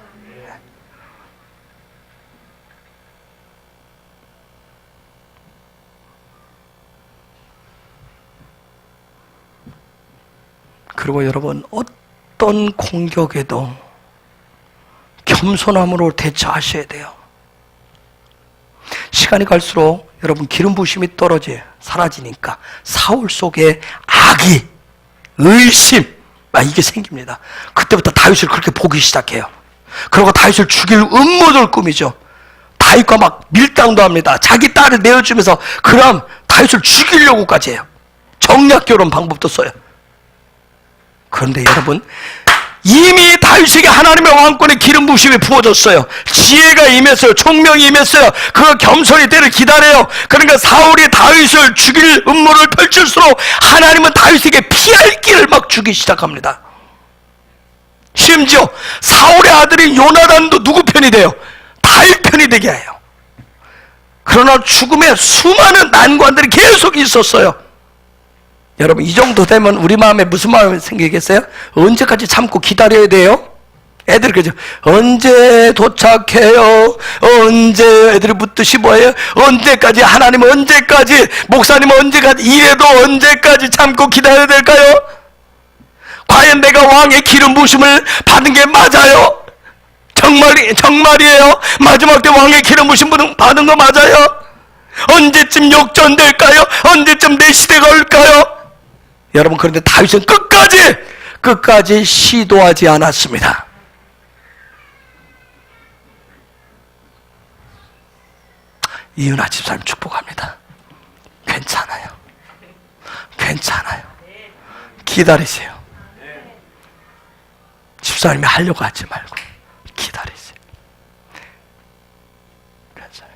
그리고 여러분, 어떤 공격에도 겸손함으로 대처하셔야 돼요. 시간이 갈수록 여러분 기름 부심이 사라지니까 사울 속에 악이, 의심, 이게 생깁니다. 그때부터 다윗을 그렇게 보기 시작해요. 그리고 다윗을 죽일 음모를 꾸미죠. 다윗과 막 밀당도 합니다. 자기 딸을 내어주면서 그럼 다윗을 죽이려고까지 해요. 정략결혼 방법도 써요. 그런데 여러분, 이미 다윗에게 하나님의 왕권의 기름 부으심이 부어졌어요. 지혜가 임했어요. 총명이 임했어요. 그 겸손히 때를 기다려요. 그러니까 사울이 다윗을 죽일 음모를 펼칠수록 하나님은 다윗에게 피할 길을 막 주기 시작합니다. 심지어 사울의 아들인 요나단도 누구 편이 돼요? 다윗 편이 되게 해요. 그러나 죽음의 수많은 난관들이 계속 있었어요. 여러분, 이 정도 되면 우리 마음에 무슨 마음이 생기겠어요? 언제까지 참고 기다려야 돼요? 애들이 그죠? 언제 도착해요? 언제? 애들이 묻듯이 뭐예요? 언제까지? 하나님 언제까지? 목사님 언제까지? 이래도 언제까지 참고 기다려야 될까요? 과연 내가 왕의 기름 부으심을 받은 게 맞아요? 정말이에요? 마지막 때 왕의 기름 부으심 받은 거 맞아요? 언제쯤 역전될까요? 언제쯤 내 시대가 올까요? 여러분, 그런데 다윗은 끝까지 시도하지 않았습니다. 이윤아 집사님 축복합니다. 괜찮아요. 기다리세요. 집사님이 하려고 하지 말고 기다리세요. 괜찮아요.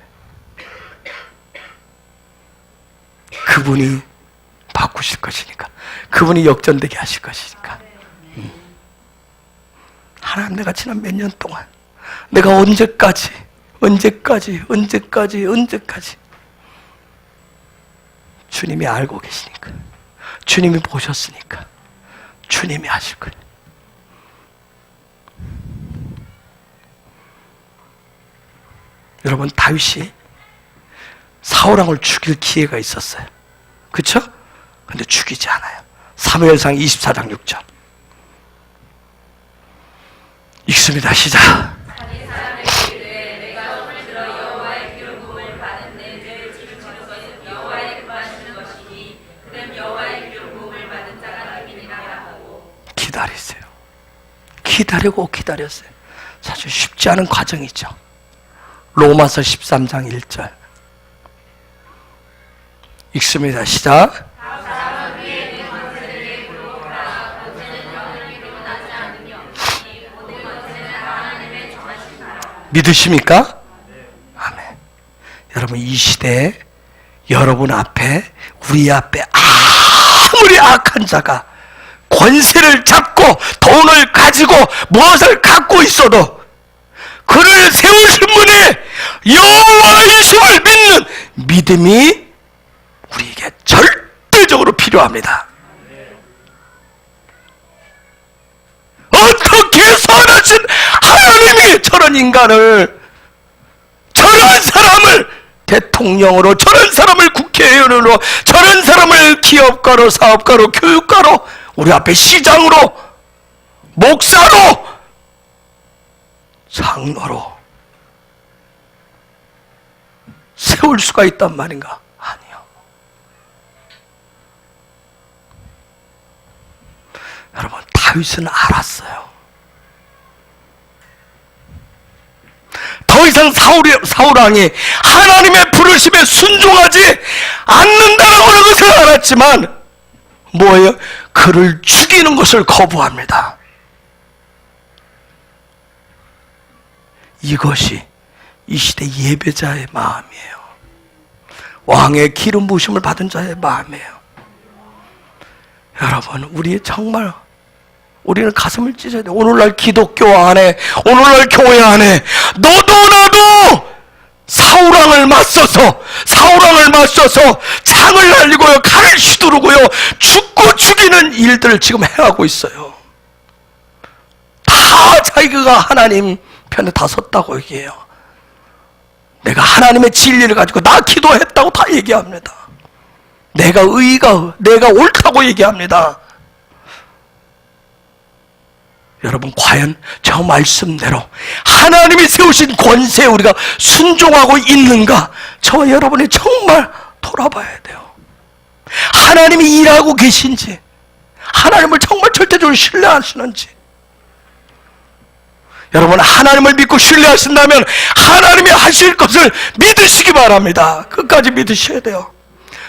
그분이 바꾸실 것이니까, 그분이 역전되게 하실 것이니까. 하나님, 내가 지난 몇 년 동안 내가 언제까지 주님이 알고 계시니까, 주님이 보셨으니까 주님이 하실 거예요. 여러분, 다윗이 사울왕을 죽일 기회가 있었어요. 그렇죠? 근데 죽이지 않아요. 사무엘상 24장 6절 읽습니다. 시작. 기다리세요. 기다렸어요. 사실 쉽지 않은 과정이죠. 로마서 13장 1절 읽습니다. 시작. 믿으십니까? 아멘. 여러분, 이 시대에 여러분 앞에, 우리 앞에 아무리 악한 자가 권세를 잡고 돈을 가지고 무엇을 갖고 있어도 그를 세우신 분이 여호와이심을 믿는 믿음이 우리에게 절대적으로 필요합니다. 어떻게 선하신 하나님이 저런 인간을, 저런 사람을 대통령으로, 저런 사람을 국회의원으로, 저런 사람을 기업가로, 사업가로, 교육가로, 우리 앞에 시장으로, 목사로, 장로로 세울 수가 있단 말인가? 아니요. 여러분, 다윗은 알았어요. 더 이상 사울 왕이 하나님의 부르심에 순종하지 않는다라고 하는 것을 알았지만 뭐예요? 그를 죽이는 것을 거부합니다. 이것이 이 시대 예배자의 마음이에요. 왕의 기름 부으심을 받은 자의 마음이에요. 여러분, 우리는 가슴을 찢어야 돼요. 오늘날 기독교 안에, 오늘날 교회 안에 너도 나도 사울왕을 맞서서 창을 날리고요, 칼을 휘두르고요, 죽고 죽이는 일들을 지금 해하고 있어요. 다 자기가 하나님 편에 다 섰다고 얘기해요. 내가 하나님의 진리를 가지고 나 기도했다고 다 얘기합니다. 내가 옳다고 얘기합니다. 여러분, 과연 저 말씀대로 하나님이 세우신 권세에 우리가 순종하고 있는가? 저와 여러분이 정말 돌아봐야 돼요. 하나님이 일하고 계신지, 하나님을 정말 절대적으로 신뢰하시는지. 여러분, 하나님을 믿고 신뢰하신다면 하나님이 하실 것을 믿으시기 바랍니다. 끝까지 믿으셔야 돼요.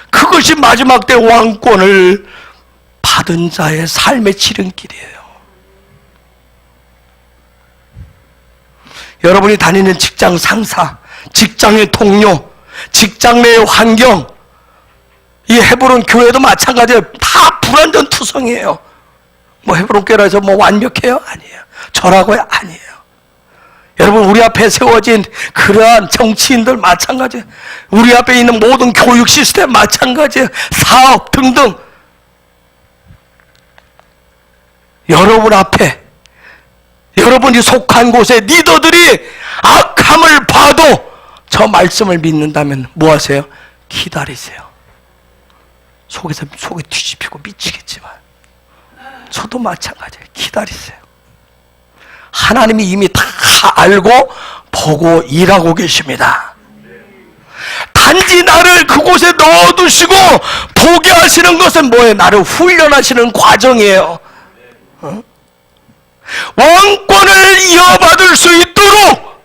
그것이 마지막 때 왕권을 받은 자의 삶의 지름길이에요. 여러분이 다니는 직장 상사, 직장의 동료, 직장 내의 환경, 이 헤브론 교회도 마찬가지예요. 다 불완전 투성이에요. 뭐 헤브론 교회라 해서 뭐 완벽해요? 아니에요. 저라고요? 아니에요. 여러분, 우리 앞에 세워진 그러한 정치인들 마찬가지예요. 우리 앞에 있는 모든 교육 시스템 마찬가지예요. 사업 등등. 여러분 앞에, 여러분이 속한 곳에 리더들이 악함을 봐도 저 말씀을 믿는다면 뭐 하세요? 기다리세요. 속이 뒤집히고 미치겠지만 저도 마찬가지예요. 기다리세요. 하나님이 이미 다 알고 보고 일하고 계십니다. 단지 나를 그곳에 넣어두시고 보게 하시는 것은 뭐예요? 나를 훈련하시는 과정이에요. 왕권을 이어받을 수 있도록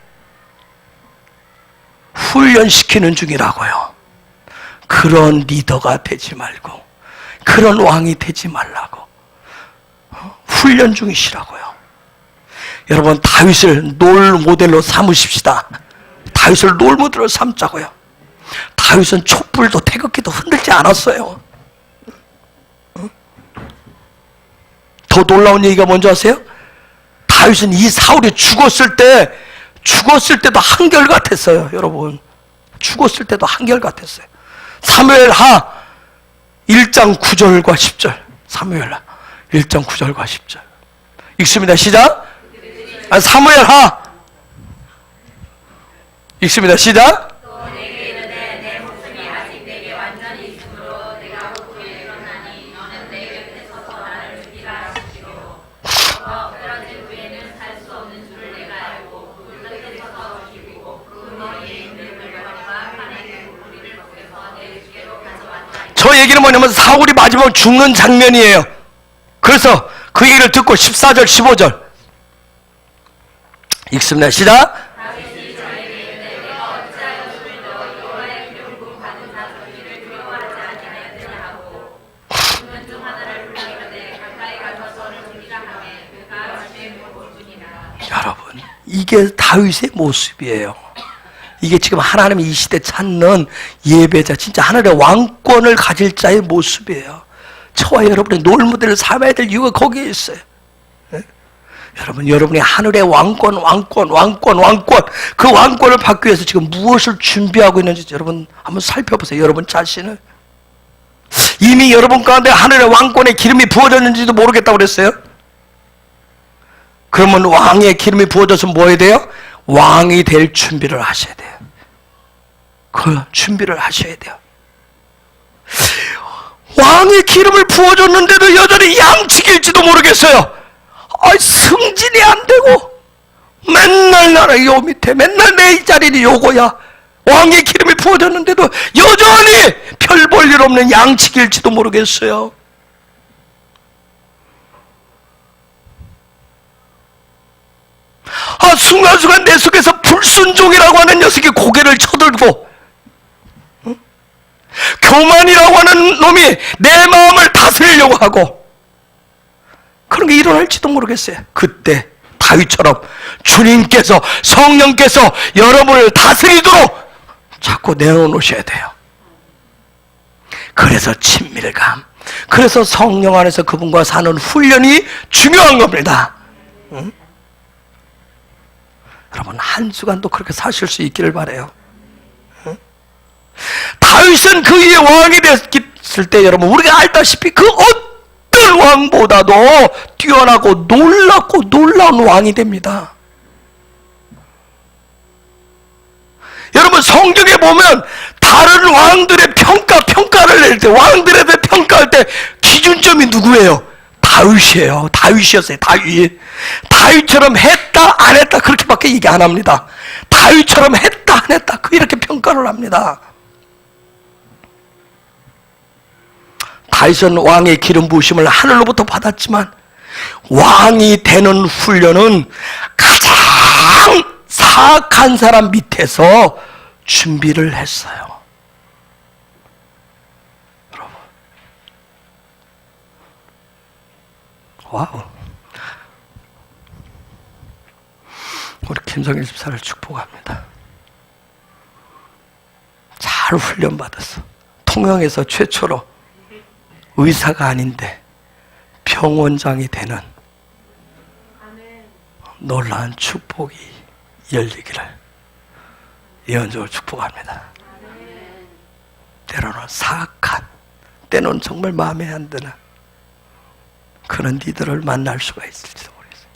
훈련시키는 중이라고요. 그런 리더가 되지 말고, 그런 왕이 되지 말라고 훈련 중이시라고요. 여러분, 다윗을 롤 모델로 삼으십시다. 다윗을 롤 모델로 삼자고요. 다윗은 촛불도 태극기도 흔들지 않았어요. 더 놀라운 얘기가 뭔지 아세요? 다윗은 이 사울이 죽었을 때도 한결같았어요. 여러분, 죽었을 때도 한결같았어요. 사무엘하 1장 9절과 10절. 사무엘하 1장 9절과 10절 읽습니다. 시작. 사무엘하 읽습니다. 시작. 저 얘기는 뭐냐면 사울이 마지막 죽는 장면이에요. 그래서 그 얘기를 듣고 14절 15절 읽습니다. 시작. 여러분, 이게 다윗의 모습이에요. 이게 지금 하나님이 이 시대 찾는 예배자, 진짜 하늘의 왕권을 가질 자의 모습이에요. 저와 여러분의 놀무대를 삼아야 될 이유가 거기에 있어요. 네? 여러분, 여러분이 하늘의 왕권 그 왕권을 받기 위해서 지금 무엇을 준비하고 있는지 여러분 한번 살펴보세요. 여러분 자신을. 이미 여러분 가운데 하늘의 왕권의 기름이 부어졌는지도 모르겠다고 그랬어요. 그러면 왕의 기름이 부어져서 뭐 해야 돼요? 왕이 될 준비를 하셔야 돼요. 그 준비를 하셔야 돼요. 왕의 기름을 부어줬는데도 여전히 양치기일지도 모르겠어요. 승진이 안 되고 맨날 나라 요 밑에 맨날 내 자리는 요거야. 왕의 기름이 부어졌는데도 여전히 별 볼 일 없는 양치기일지도 모르겠어요. 순간순간 내 속에서 불순종이라고 하는 녀석이 고개를 쳐들고, 교만이라고 하는 놈이 내 마음을 다스리려고 하고, 그런 게 일어날지도 모르겠어요. 그때 다윗처럼 주님께서, 성령께서 여러분을 다스리도록 자꾸 내어놓으셔야 돼요. 그래서 친밀감, 그래서 성령 안에서 그분과 사는 훈련이 중요한 겁니다. 응? 여러분, 한순간도 그렇게 사실 수 있기를 바라요. 응? 다윗은 그 위에 왕이 됐을 때 여러분, 우리가 알다시피 그 어떤 왕보다도 뛰어나고 놀랍고 놀라운 왕이 됩니다. 여러분, 성경에 보면 다른 왕들의 평가를 낼 때, 왕들에 대해 평가할 때 기준점이 누구예요? 다윗이에요. 다윗이었어요. 다윗처럼 했다 안 했다 그렇게밖에 얘기 안 합니다. 다윗처럼 했다 안 했다 이렇게 평가를 합니다. 다윗은 왕의 기름 부으심을 하늘로부터 받았지만 왕이 되는 훈련은 가장 사악한 사람 밑에서 준비를 했어요. 여러분, 와우. 우리 김성일 집사를 축복합니다. 잘 훈련받았어. 통영에서 최초로 의사가 아닌데 병원장이 되는 놀라운 축복이 열리기를 예언적으로 축복합니다. 때로는 사악한, 때로는 정말 마음에 안 드는 그런 니들을 만날 수가 있을지도 모르겠어요.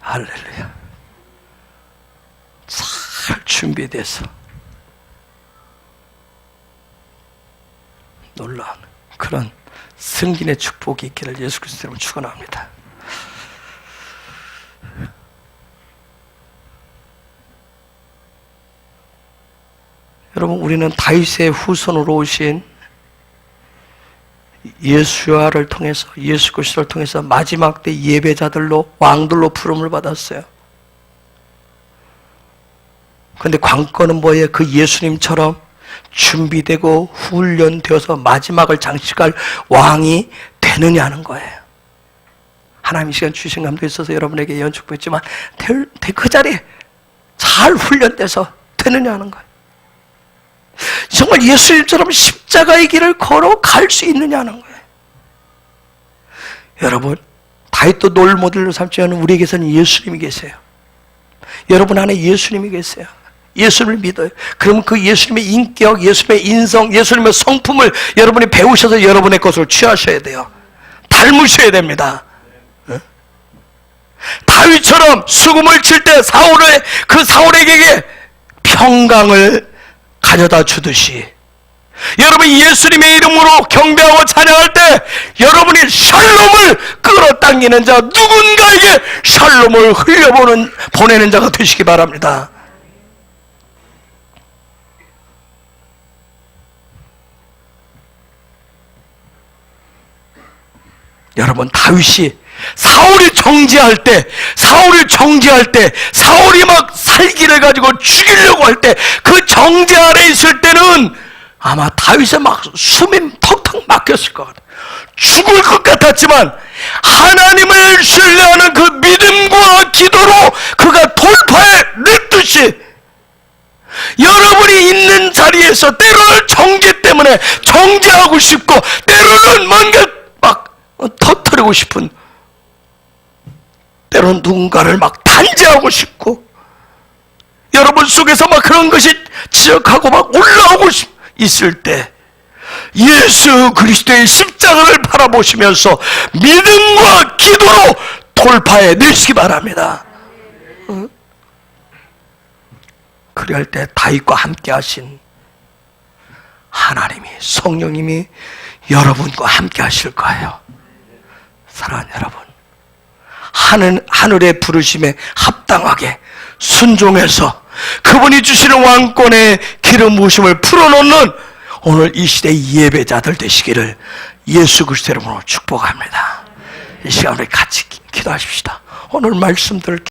할렐루야. 잘 준비돼서 놀라운 그런 승진의 축복이 있기를 예수 그리스도 이름으로 축원합니다. 여러분, 우리는 다윗의 후손으로 오신 예수야를 통해서, 예수 그리스도를 통해서 마지막 때 예배자들로, 왕들로 부름을 받았어요. 그런데 관건은 뭐예요? 그 예수님처럼 준비되고 훈련되어서 마지막을 장식할 왕이 되느냐는 거예요. 하나님 이 시간 주신 감도 있어서 여러분에게 예언 축복했지만 그 자리에 잘 훈련돼서 되느냐는 거예요. 정말 예수님처럼 십자가의 길을 걸어갈 수 있느냐는 거예요. 여러분, 다윗도 롤 모델로 삼지만 우리에게서는 예수님이 계세요. 여러분 안에 예수님이 계세요. 예수님을 믿어요. 그러면 그 예수님의 인격, 예수님의 인성, 예수님의 성품을 여러분이 배우셔서 여러분의 것으로 취하셔야 돼요. 닮으셔야 됩니다. 다윗처럼 수금을 칠 때 사울에게 평강을 가져다 주듯이 여러분이 예수님의 이름으로 경배하고 찬양할 때 여러분이 샬롬을 끌어당기는 자, 누군가에게 샬롬을 보내는 자가 되시기 바랍니다. 여러분, 다윗이 사울이 정죄할 때 사울이 막 살기를 가지고 죽이려고 할 때 그 정죄 아래 있을 때는 아마 다윗의 막 숨이 턱턱 막혔을 것 같아요. 죽을 것 같았지만 하나님을 신뢰하는 그 믿음과 기도로 그가 돌파해 냈듯이 여러분이 있는 자리에서 때로는 정죄 때문에 정죄하고 싶고, 때로는 뭔가 막 터뜨리고 싶은, 때로는 누군가를 막 단죄하고 싶고, 여러분 속에서 막 그런 것이 지적하고 막 올라오고 있을 때 예수 그리스도의 십자가를 바라보시면서 믿음과 기도로 돌파해 내시기 바랍니다. 그럴 때 다윗과 함께 하신 하나님이, 성령님이 여러분과 함께 하실 거예요. 사랑하는 여러분, 하늘의 부르심에 합당하게 순종해서 그분이 주시는 왕권의 기름 부으심을 풀어놓는 오늘 이 시대의 예배자들 되시기를 예수 그리스도 이름으로 축복합니다. 이 시간 우리 같이 기도하십시다. 오늘 말씀들